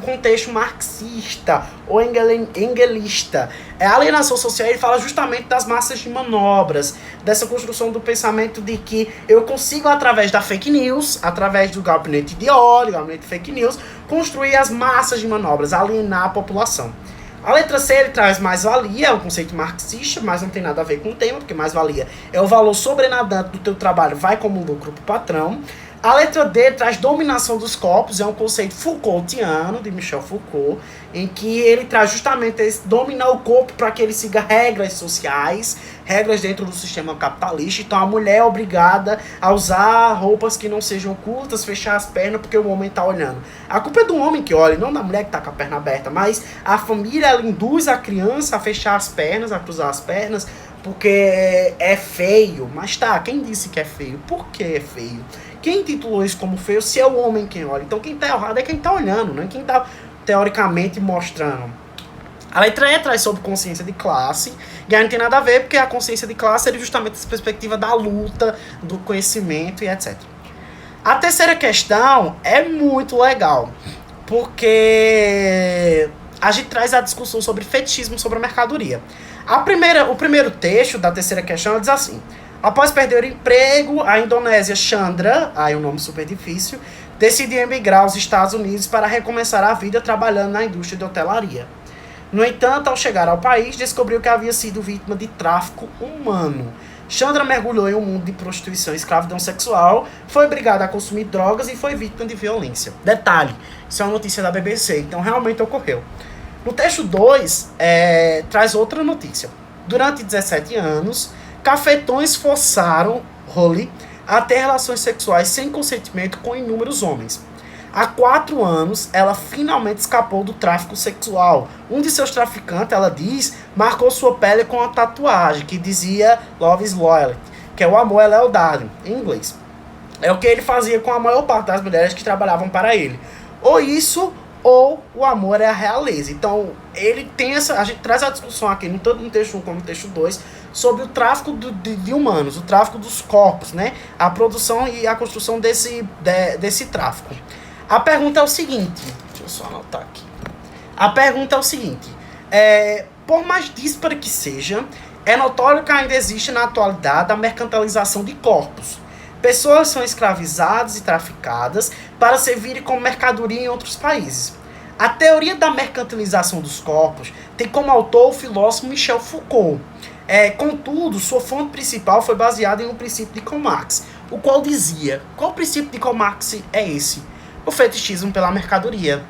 contexto marxista ou engelista. A alienação social ele fala justamente das massas de manobras, dessa construção do pensamento de que eu consigo, através da fake news, através do gabinete de ódio, gabinete de fake news, construir as massas de manobras, alienar a população. A letra C ele traz mais-valia, é um conceito marxista, mas não tem nada a ver com o tema, porque mais-valia é o valor sobrenadante do teu trabalho, vai como um lucro para o patrão. A letra D traz dominação dos corpos, é um conceito Foucaultiano, de Michel Foucault, em que ele traz justamente esse dominar o corpo para que ele siga regras sociais, regras dentro do sistema capitalista. Então a mulher é obrigada a usar roupas que não sejam curtas, fechar as pernas porque o homem está olhando. A culpa é do homem que olha, não da mulher que está com a perna aberta, mas a família ela induz a criança a fechar as pernas, a cruzar as pernas, porque é feio. Mas tá, quem disse que é feio? Por que é feio? Quem titulou isso como feio se é o homem quem olha? Então quem tá errado é quem tá olhando, não é quem tá teoricamente mostrando. A letra E traz sobre consciência de classe, e aí não tem nada a ver, porque a consciência de classe é justamente essa perspectiva da luta, do conhecimento e etc. A terceira questão é muito legal, porque a gente traz a discussão sobre fetichismo sobre a mercadoria. O primeiro texto da terceira questão diz assim: após perder o emprego, a indonésia Chandra, aí um nome super difícil, decidiu emigrar aos Estados Unidos para recomeçar a vida trabalhando na indústria de hotelaria. No entanto, ao chegar ao país, descobriu que havia sido vítima de tráfico humano. Chandra mergulhou em um mundo de prostituição e escravidão sexual, foi obrigada a consumir drogas e foi vítima de violência. Detalhe, isso é uma notícia da BBC, então realmente ocorreu. No texto 2, traz outra notícia. Durante 17 anos, cafetões forçaram Holly a ter relações sexuais sem consentimento com inúmeros homens. Há 4 anos, ela finalmente escapou do tráfico sexual. Um de seus traficantes, ela diz, marcou sua pele com uma tatuagem que dizia Love is Loyalty, que é o amor é lealdade, em inglês. É o que ele fazia com a maior parte das mulheres que trabalhavam para ele. Ou isso, ou o amor é a realeza. Então, ele tem a gente traz a discussão aqui, tanto no texto 1 como no texto 2, sobre o tráfico de humanos, o tráfico dos corpos, né? A produção e a construção desse tráfico. A pergunta é o seguinte, deixa eu só anotar aqui. A pergunta é o seguinte, por mais díspara que seja, é notório que ainda existe na atualidade a mercantilização de corpos. Pessoas são escravizadas e traficadas para servirem como mercadoria em outros países. A teoria da mercantilização dos corpos tem como autor o filósofo Michel Foucault. Contudo, sua fonte principal foi baseada em um princípio de Karl Marx, o qual dizia: qual princípio de Karl Marx é esse? O fetichismo pela mercadoria.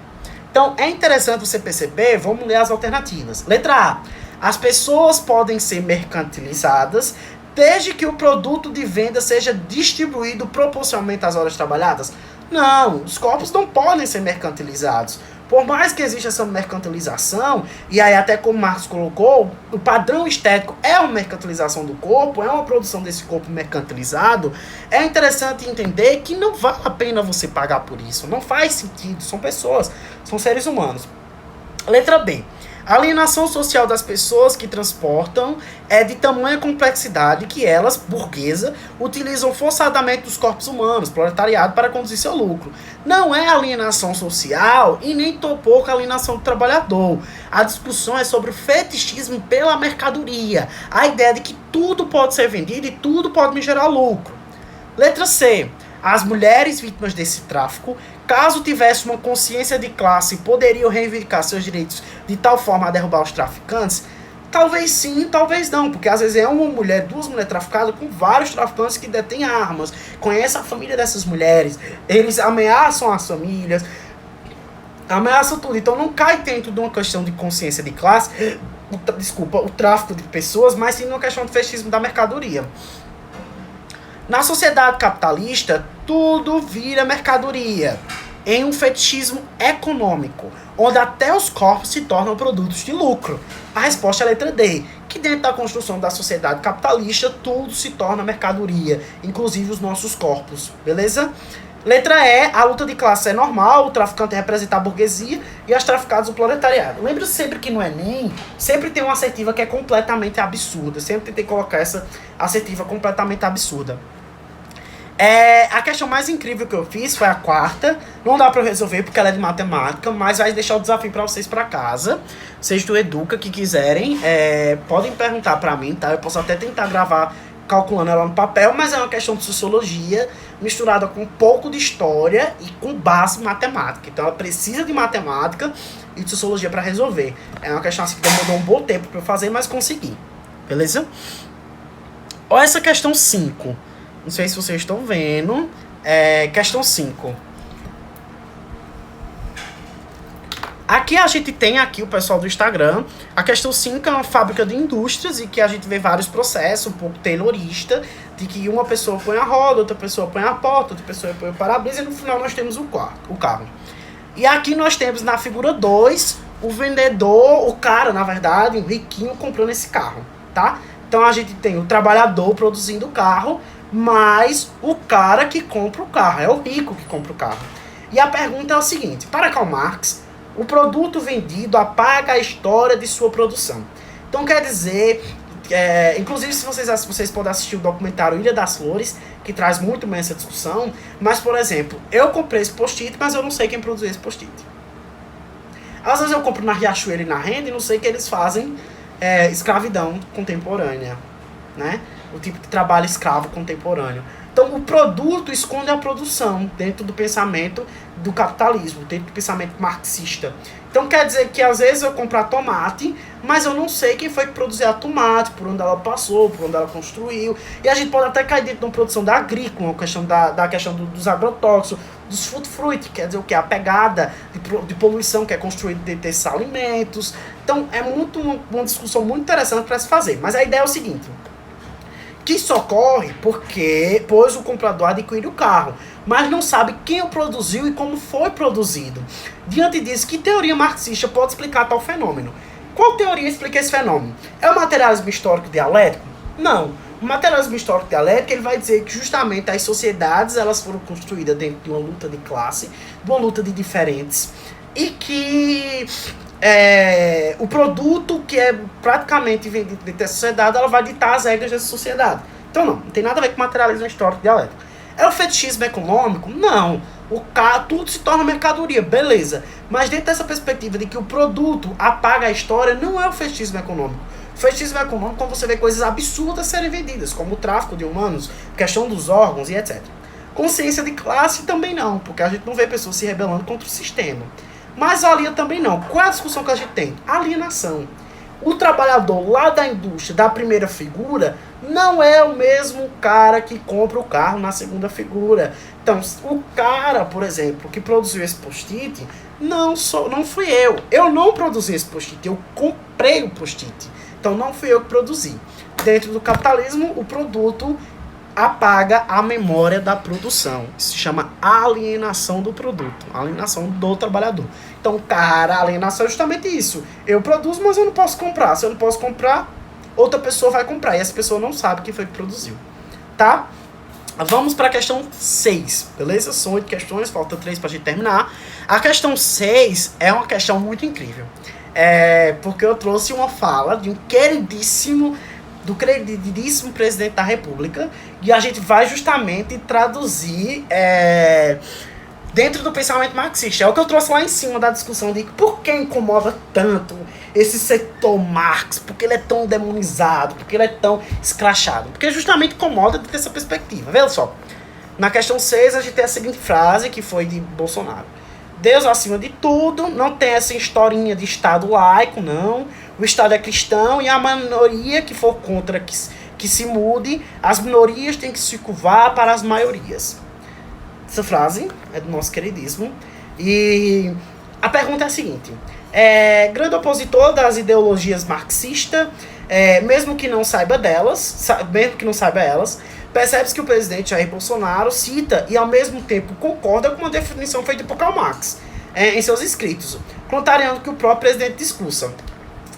Então, é interessante você perceber, vamos ler as alternativas. Letra A. As pessoas podem ser mercantilizadas desde que o produto de venda seja distribuído proporcionalmente às horas trabalhadas. Não, os corpos não podem ser mercantilizados. Por mais que exista essa mercantilização, e aí até como Marx colocou, o padrão estético é uma mercantilização do corpo, é uma produção desse corpo mercantilizado, é interessante entender que não vale a pena você pagar por isso. Não faz sentido, são pessoas, são seres humanos. Letra B. A alienação social das pessoas que transportam é de tamanha complexidade que elas, burguesa, utilizam forçadamente os corpos humanos, proletariado, para conduzir seu lucro. Não é alienação social e nem tampouco alienação do trabalhador. A discussão é sobre o fetichismo pela mercadoria. A ideia de que tudo pode ser vendido e tudo pode me gerar lucro. Letra C. As mulheres vítimas desse tráfico, caso tivesse uma consciência de classe, poderiam reivindicar seus direitos de tal forma a derrubar os traficantes? Talvez sim, talvez não, porque às vezes é uma mulher, duas mulheres traficadas com vários traficantes que detêm armas, conhece a família dessas mulheres, eles ameaçam as famílias, ameaçam tudo. Então não cai dentro de uma questão de consciência de classe, o tráfico de pessoas, mas sim numa questão de fetichismo da mercadoria. Na sociedade capitalista, tudo vira mercadoria, em um fetichismo econômico, onde até os corpos se tornam produtos de lucro. A resposta é a letra D, que dentro da construção da sociedade capitalista, tudo se torna mercadoria, inclusive os nossos corpos, beleza? Letra E, a luta de classe é normal, o traficante representa a burguesia e as traficadas o proletariado. Lembre sempre que no Enem, sempre tem uma assertiva que é completamente absurda, sempre tentei colocar essa assertiva completamente absurda. A questão mais incrível que eu fiz foi a quarta. Não dá pra eu resolver porque ela é de matemática, mas vai deixar o desafio pra vocês pra casa. Vocês do Educa que quiserem, podem perguntar pra mim, tá? Eu posso até tentar gravar calculando ela no papel, mas é uma questão de sociologia misturada com um pouco de história e com base matemática. Então ela precisa de matemática e de sociologia pra resolver. É uma questão assim que demorou um bom tempo pra eu fazer, mas consegui. Beleza? Olha essa questão 5. Não sei se vocês estão vendo. Questão 5. Aqui a gente tem aqui o pessoal do Instagram. A questão 5 é uma fábrica de indústrias e que a gente vê vários processos, um pouco taylorista, de que uma pessoa põe a roda, outra pessoa põe a porta, outra pessoa põe o para-brisa e no final nós temos o carro. E aqui nós temos na figura 2 o vendedor, o cara, na verdade, um riquinho comprando esse carro, tá? Então a gente tem o trabalhador produzindo o carro, mas o cara que compra o carro, é o rico que compra o carro. E a pergunta é o seguinte: para Karl Marx, o produto vendido apaga a história de sua produção. Então quer dizer, inclusive se vocês podem assistir o documentário Ilha das Flores, que traz muito bem essa discussão, mas por exemplo, eu comprei esse post-it, mas eu não sei quem produziu esse post-it. Às vezes eu compro na Riachuelo e na Renda e não sei que eles fazem escravidão contemporânea, né? O tipo de trabalho escravo contemporâneo. Então, o produto esconde a produção dentro do pensamento do capitalismo, dentro do pensamento marxista. Então, quer dizer que às vezes eu compro tomate, mas eu não sei quem foi que produziu a tomate, por onde ela passou, por onde ela construiu. E a gente pode até cair dentro de uma produção da agrícola, uma questão da questão dos agrotóxicos, dos food fruit, quer dizer o que? A pegada de poluição que é construída dentro desses alimentos. Então, é uma discussão muito interessante para se fazer. Mas a ideia é o seguinte: que isso ocorre pois o comprador adquire o carro, mas não sabe quem o produziu e como foi produzido. Diante disso, que teoria marxista pode explicar tal fenômeno? Qual teoria explica esse fenômeno? É o materialismo histórico dialético? Não. O materialismo histórico dialético ele vai dizer que justamente as sociedades elas foram construídas dentro de uma luta de classe, de uma luta de diferentes, e que o produto que é praticamente vendido dentro dessa sociedade, ela vai ditar as regras dessa sociedade. Então não tem nada a ver com materialismo histórico dialético. É o fetichismo econômico? Não. Tudo se torna mercadoria, beleza. Mas dentro dessa perspectiva de que o produto apaga a história, não é o fetichismo econômico. O fetichismo econômico é quando você vê coisas absurdas serem vendidas, como o tráfico de humanos, questão dos órgãos e etc. Consciência de classe também não, porque a gente não vê pessoas se rebelando contra o sistema. mais-valia também não. Qual é a discussão que a gente tem? Alienação. O trabalhador lá da indústria, da primeira figura, não é o mesmo cara que compra o carro na segunda figura. Então, o cara, por exemplo, que produziu esse post-it, não fui eu. Eu não produzi esse post-it, eu comprei o post-it. Então, não fui eu que produzi. Dentro do capitalismo, o produto apaga a memória da produção. Isso se chama alienação do produto, alienação do trabalhador. Então, cara, a alienação é justamente isso. Eu produzo, mas eu não posso comprar. Se eu não posso comprar, outra pessoa vai comprar. E essa pessoa não sabe quem foi que produziu. Tá? Vamos para a questão 6, beleza? São 8 questões, falta 3 para a gente terminar. A questão 6 é uma questão muito incrível. Porque eu trouxe uma fala de um queridíssimo presidente da República, e a gente vai justamente traduzir dentro do pensamento marxista. É o que eu trouxe lá em cima da discussão de por que incomoda tanto esse setor Marx, porque ele é tão demonizado, porque ele é tão escrachado. Porque justamente incomoda de ter essa perspectiva. Veja só, na questão 6 a gente tem a seguinte frase, que foi de Bolsonaro: Deus acima de tudo, não tem essa historinha de Estado laico, não. O Estado é cristão e a minoria que for contra que se mude, as minorias têm que se curvar para as maiorias. Essa frase é do nosso queridíssimo. E a pergunta é a seguinte: grande opositor das ideologias marxistas, mesmo que não saiba elas, percebe-se que o presidente Jair Bolsonaro cita e ao mesmo tempo concorda com uma definição feita por Karl Marx em seus escritos, contrariando o que o próprio presidente discursa.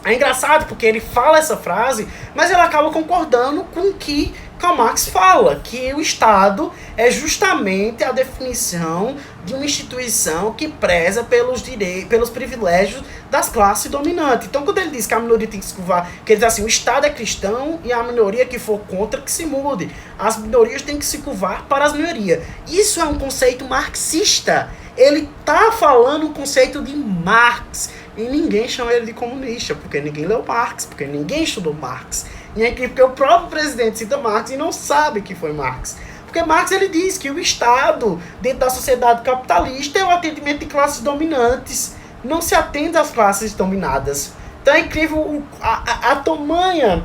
É engraçado porque ele fala essa frase, mas ele acaba concordando com o que Karl Marx fala, que o Estado é justamente a definição de uma instituição que preza pelos privilégios das classes dominantes. Então, quando ele diz que a minoria tem que se curvar, que ele diz assim: o Estado é cristão e a minoria que for contra que se mude. As minorias têm que se curvar para as maiorias. Isso é um conceito marxista. Ele está falando um conceito de Marx. E ninguém chama ele de comunista, porque ninguém leu Marx, porque ninguém estudou Marx. E é incrível porque o próprio presidente cita Marx e não sabe que foi Marx. Porque Marx ele diz que o Estado, dentro da sociedade capitalista, é o atendimento de classes dominantes. Não se atende às classes dominadas. Então é incrível a tamanha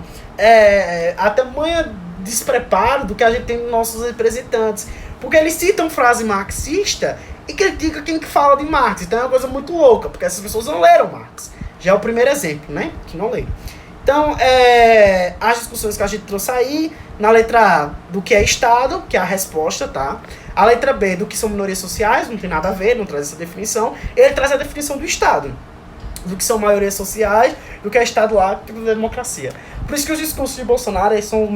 despreparo do que a gente tem nos nossos representantes. Porque eles citam frase marxista e critica quem que fala de Marx. Então é uma coisa muito louca, porque essas pessoas não leram Marx. Já é o primeiro exemplo, né? Que não leram. Então, as discussões que a gente trouxe aí, na letra A, do que é Estado, que é a resposta, tá? A letra B, do que são minorias sociais, não tem nada a ver, não traz essa definição. Ele traz a definição do Estado, do que são maiorias sociais, do que é Estado laico e da democracia. Por isso que os discursos de Bolsonaro eles são os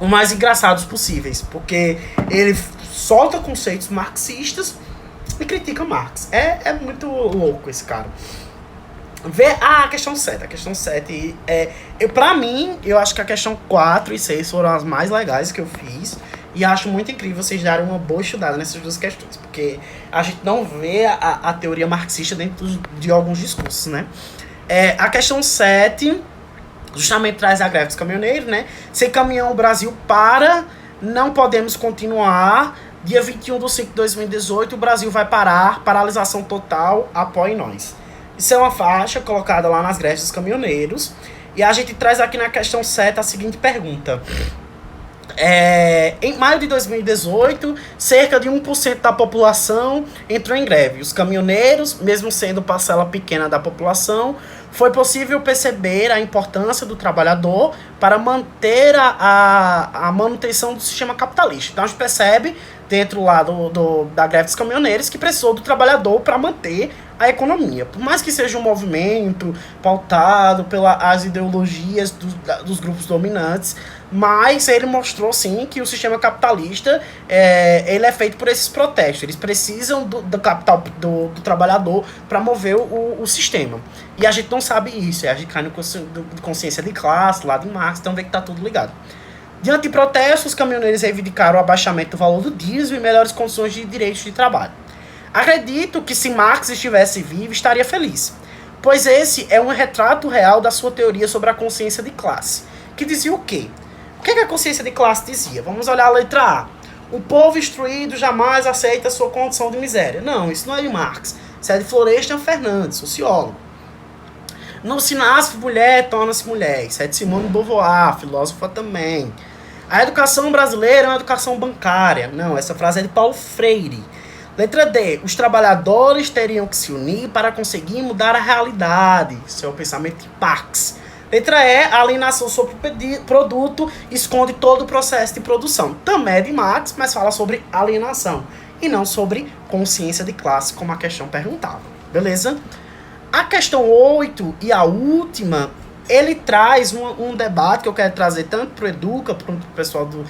mais engraçados possíveis, porque ele solta conceitos marxistas e critica Marx. É muito louco esse cara. A questão 7. A questão 7 pra mim, eu acho que a questão 4 e 6 foram as mais legais que eu fiz. E acho muito incrível vocês darem uma boa estudada nessas duas questões, porque a gente não vê a teoria marxista dentro de alguns discursos, né? A questão 7 justamente traz a greve dos caminhoneiros, né? Sem caminhão o Brasil para, não podemos continuar. Dia 21/5/2018, o Brasil vai parar, paralisação total, apoie nós. Isso é uma faixa colocada lá nas greves dos caminhoneiros. E a gente traz aqui na questão 7 a seguinte pergunta. Em maio de 2018, cerca de 1% da população entrou em greve. Os caminhoneiros, mesmo sendo parcela pequena da população, foi possível perceber a importância do trabalhador para manter a manutenção do sistema capitalista. Então a gente percebe, dentro lá da greve dos caminhoneiros, que precisou do trabalhador para manter a economia. Por mais que seja um movimento pautado pelas ideologias dos grupos dominantes, mas ele mostrou sim que o sistema capitalista ele é feito por esses protestos. Eles precisam do capital do trabalhador para mover o sistema. E a gente não sabe isso. A gente cai no consciência de classe, lá de Marx, então vê que tá tudo ligado. Diante de protestos, os caminhoneiros reivindicaram o abaixamento do valor do diesel e melhores condições de direitos de trabalho. Acredito que se Marx estivesse vivo, estaria feliz, pois esse é um retrato real da sua teoria sobre a consciência de classe, que dizia o quê? O que a consciência de classe dizia? Vamos olhar a letra A. O povo instruído jamais aceita a sua condição de miséria. Não, isso não é de Marx. Isso é de Florestan Fernandes, sociólogo. Não se nasce mulher, torna-se mulher. Isso é de Simone de Beauvoir, filósofa também. A educação brasileira é uma educação bancária. Não, essa frase é de Paulo Freire. Letra D. Os trabalhadores teriam que se unir para conseguir mudar a realidade. Isso é o pensamento de Marx. Letra E. A alienação sobre o produto esconde todo o processo de produção. Também é de Marx, mas fala sobre alienação. E não sobre consciência de classe, como a questão perguntava. Beleza? A questão 8 e a última, ele traz um debate que eu quero trazer tanto para o Educa, para o pessoal do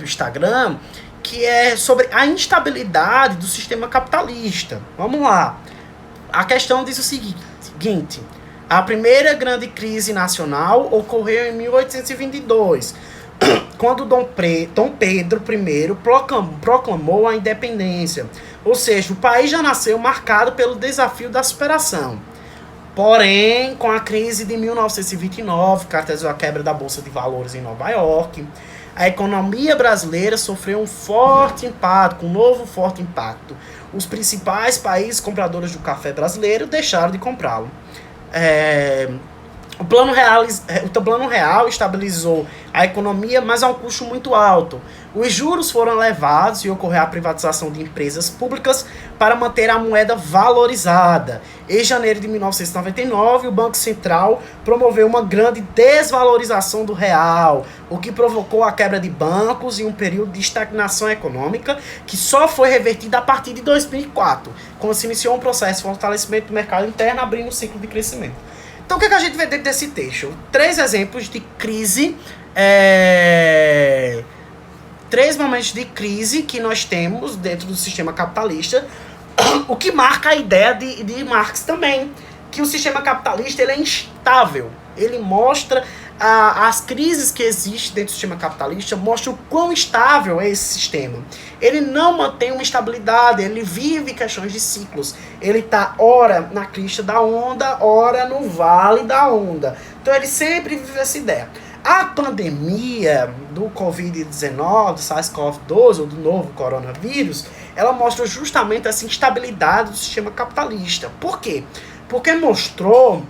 Instagram, que é sobre a instabilidade do sistema capitalista. Vamos lá. A questão diz o seguinte: a primeira grande crise nacional ocorreu em 1822, quando Dom Pedro I proclamou a independência. Ou seja, o país já nasceu marcado pelo desafio da superação. Porém, com a crise de 1929, que caracterizou a quebra da Bolsa de Valores em Nova York, a economia brasileira sofreu um novo forte impacto. Os principais países compradores do café brasileiro deixaram de comprá-lo. O Plano Real estabilizou a economia, mas a um custo muito alto. Os juros foram elevados e ocorreu a privatização de empresas públicas para manter a moeda valorizada. Em janeiro de 1999, o Banco Central promoveu uma grande desvalorização do real, o que provocou a quebra de bancos e um período de estagnação econômica que só foi revertida a partir de 2004, quando se iniciou um processo de fortalecimento do mercado interno, abrindo um ciclo de crescimento. Então, o que a gente vê dentro desse texto? 3 exemplos de crise, 3 momentos de crise que nós temos dentro do sistema capitalista, o que marca a ideia de Marx também, que o sistema capitalista ele é instável. Ele mostra as crises que existem dentro do sistema capitalista, mostra o quão instável é esse sistema. Ele não mantém uma estabilidade, ele vive questões de ciclos. Ele está ora na crista da onda, ora no vale da onda. Então ele sempre vive essa ideia. A pandemia do Covid-19, do SARS-CoV-2, ou do novo coronavírus, ela mostra justamente essa instabilidade do sistema capitalista. Por quê? Porque mostrou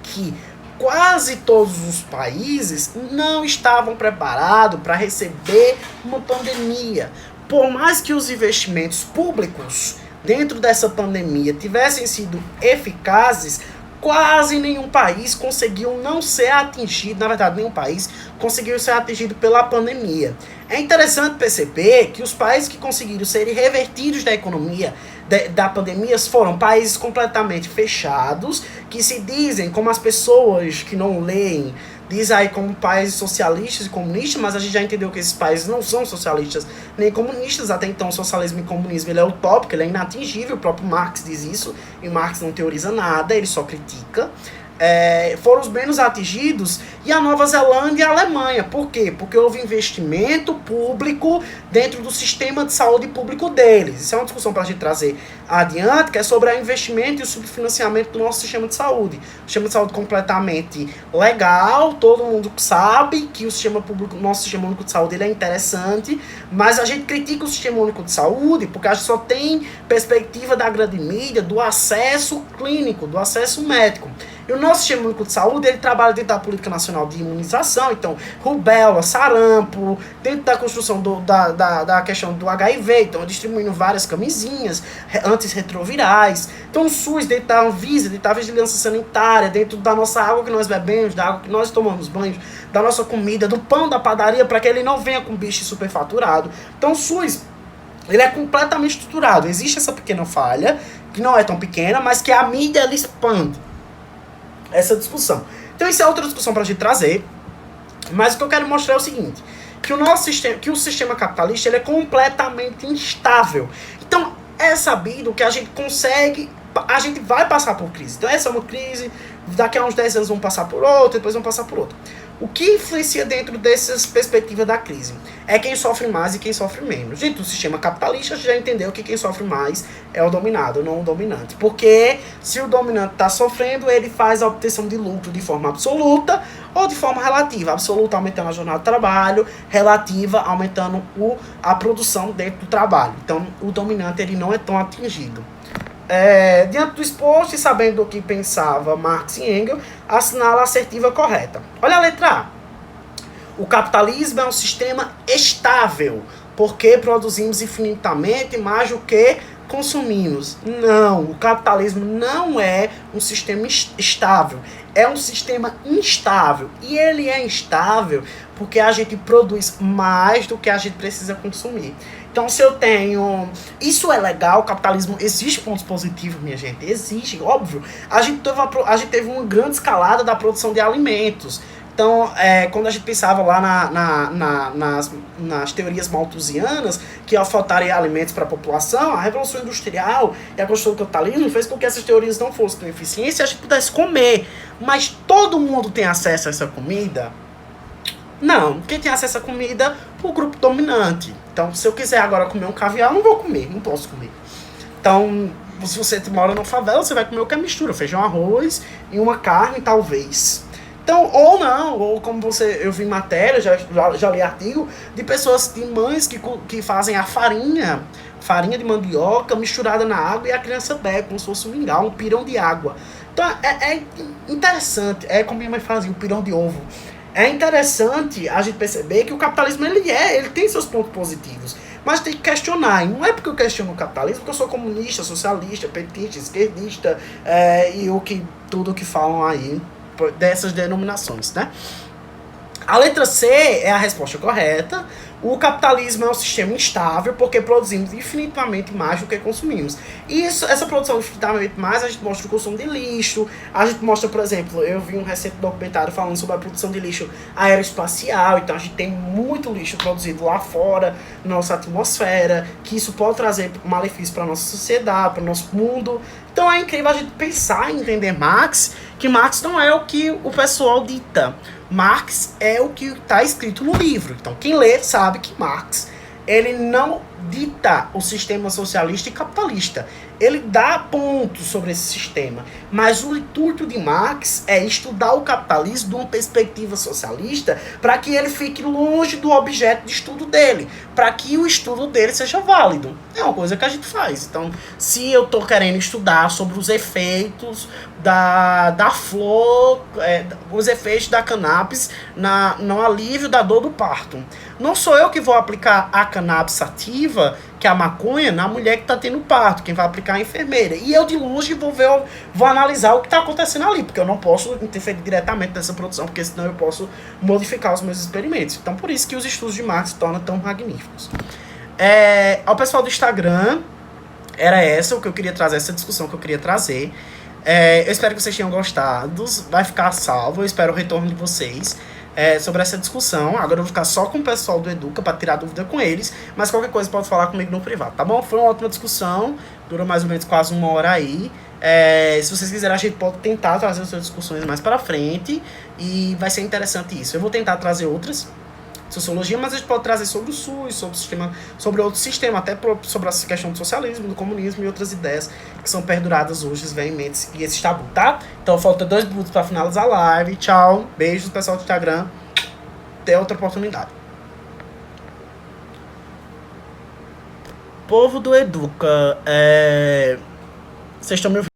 que quase todos os países não estavam preparados para receber uma pandemia. Por mais que os investimentos públicos dentro dessa pandemia tivessem sido eficazes, quase nenhum país conseguiu não ser atingido, na verdade, nenhum país conseguiu ser atingido pela pandemia. É interessante perceber que os países que conseguiram serem revertidos da economia da pandemia foram países completamente fechados, que se dizem, como as pessoas que não leem, diz aí como países socialistas e comunistas, mas a gente já entendeu que esses países não são socialistas nem comunistas. Até então o socialismo e o comunismo ele é utópico, ele é inatingível, o próprio Marx diz isso, e Marx não teoriza nada, ele só critica. Foram os menos atingidos, e a Nova Zelândia e a Alemanha. Por quê? Porque houve investimento público dentro do sistema de saúde público deles. Isso é uma discussão para a gente trazer adiante, que é sobre o investimento e o subfinanciamento do nosso sistema de saúde. O sistema de saúde completamente legal, todo mundo sabe que o sistema público, nosso sistema único de saúde ele é interessante, mas a gente critica o sistema único de saúde porque a gente só tem perspectiva da grande mídia do acesso clínico, do acesso médico. E o nosso sistema único de saúde, ele trabalha dentro da política nacional de imunização, então, rubéola, sarampo, dentro da construção da questão do HIV, então, distribuindo várias camisinhas antirretrovirais. Então, o SUS, dentro da Anvisa, dentro da vigilância sanitária, dentro da nossa água que nós bebemos, da água que nós tomamos banho, da nossa comida, do pão da padaria, para que ele não venha com bicho superfaturado. Então, o SUS, ele é completamente estruturado. Existe essa pequena falha, que não é tão pequena, mas que a mídia, ela expande essa discussão. Então isso é outra discussão para a gente trazer, mas o que eu quero mostrar é o seguinte, que o sistema capitalista ele é completamente instável. Então é sabido que a gente vai passar por crise. Então essa é uma crise, daqui a uns 10 anos vamos passar por outra, depois vamos passar por outra. O que influencia dentro dessas perspectivas da crise? É quem sofre mais e quem sofre menos. Dentro do sistema capitalista, a gente já entendeu que quem sofre mais é o dominado, não o dominante. Porque se o dominante está sofrendo, ele faz a obtenção de lucro de forma absoluta ou de forma relativa. Absoluta aumentando a jornada de trabalho, relativa aumentando a produção dentro do trabalho. Então, o dominante ele não é tão atingido. Diante do exposto e sabendo o que pensava Marx e Engels, assinala a assertiva correta. Olha a letra A. O capitalismo é um sistema estável, porque produzimos infinitamente mais do que consumimos. Não, o capitalismo não é um sistema estável, é um sistema instável. E ele é instável porque a gente produz mais do que a gente precisa consumir. Então, se eu tenho... Isso é legal, o capitalismo... Existe pontos positivos, minha gente. Existe, óbvio. A gente teve uma grande escalada da produção de alimentos. Então, quando a gente pensava lá nas teorias malthusianas, que ia faltar alimentos para a população, a Revolução Industrial e a construção do capitalismo fez com que essas teorias não fossem com eficiência e a gente pudesse comer. Mas todo mundo tem acesso a essa comida? Não. Quem tem acesso à comida? O grupo dominante. Então, se eu quiser agora comer um caviar, eu não vou comer, não posso comer. Então, se você mora numa favela, você vai comer o que é mistura, feijão, arroz e uma carne, talvez. Então, ou não, ou como eu vi matéria, já li artigo, de pessoas, de mães que fazem a farinha de mandioca misturada na água e a criança bebe, como se fosse um mingau, um pirão de água. Então, é interessante, é como minha mãe fazia, um pirão de ovo. É interessante a gente perceber que o capitalismo, ele tem seus pontos positivos, mas tem que questionar. E não é porque eu questiono o capitalismo que eu sou comunista, socialista, petista, esquerdista, e tudo que falam aí dessas denominações, né? A letra C é a resposta correta. O capitalismo é um sistema instável porque produzimos infinitamente mais do que consumimos. E essa produção infinitamente mais, a gente mostra o consumo de lixo, a gente mostra, por exemplo, eu vi um recente documentário falando sobre a produção de lixo aeroespacial, então a gente tem muito lixo produzido lá fora, na nossa atmosfera, que isso pode trazer malefícios para a nossa sociedade, para o nosso mundo. Então é incrível a gente pensar e entender Marx, que Marx não é o que o pessoal dita. Marx é o que está escrito no livro. Então, quem lê sabe que Marx, ele não dita o sistema socialista e capitalista. Ele dá pontos sobre esse sistema. Mas o intuito de Marx é estudar o capitalismo de uma perspectiva socialista para que ele fique longe do objeto de estudo dele. Para que o estudo dele seja válido. É uma coisa que a gente faz. Então, se eu estou querendo estudar sobre os efeitos da flor, os efeitos da cannabis no alívio da dor do parto. Não sou eu que vou aplicar a cannabis sativa, que é a maconha, na mulher que está tendo parto. Quem vai aplicar é a enfermeira. E eu de longe vou analisar o que está acontecendo ali, porque eu não posso interferir diretamente nessa produção, porque senão eu posso modificar os meus experimentos. Então, por isso que os estudos de Marx se tornam tão magníficos. Ao pessoal do Instagram, era essa discussão que eu queria trazer. Eu espero que vocês tenham gostado. Vai ficar salvo. Eu espero o retorno de vocês sobre essa discussão. Agora eu vou ficar só com o pessoal do Educa para tirar dúvida com eles. Mas qualquer coisa pode falar comigo no privado, tá bom? Foi uma ótima discussão. Durou mais ou menos quase 1 hora aí. Se vocês quiserem, a gente pode tentar trazer outras discussões mais para frente. E vai ser interessante isso. Eu vou tentar trazer outras sociologia, mas a gente pode trazer sobre o SUS, sobre outro sistema, até sobre essa questão do socialismo, do comunismo e outras ideias que são perduradas hoje, veementes, e esse tabu, tá? Então falta 2 minutos para finalizar a live. Tchau, beijos pessoal do Instagram, até outra oportunidade. Povo do Educa, vocês estão me ouvindo?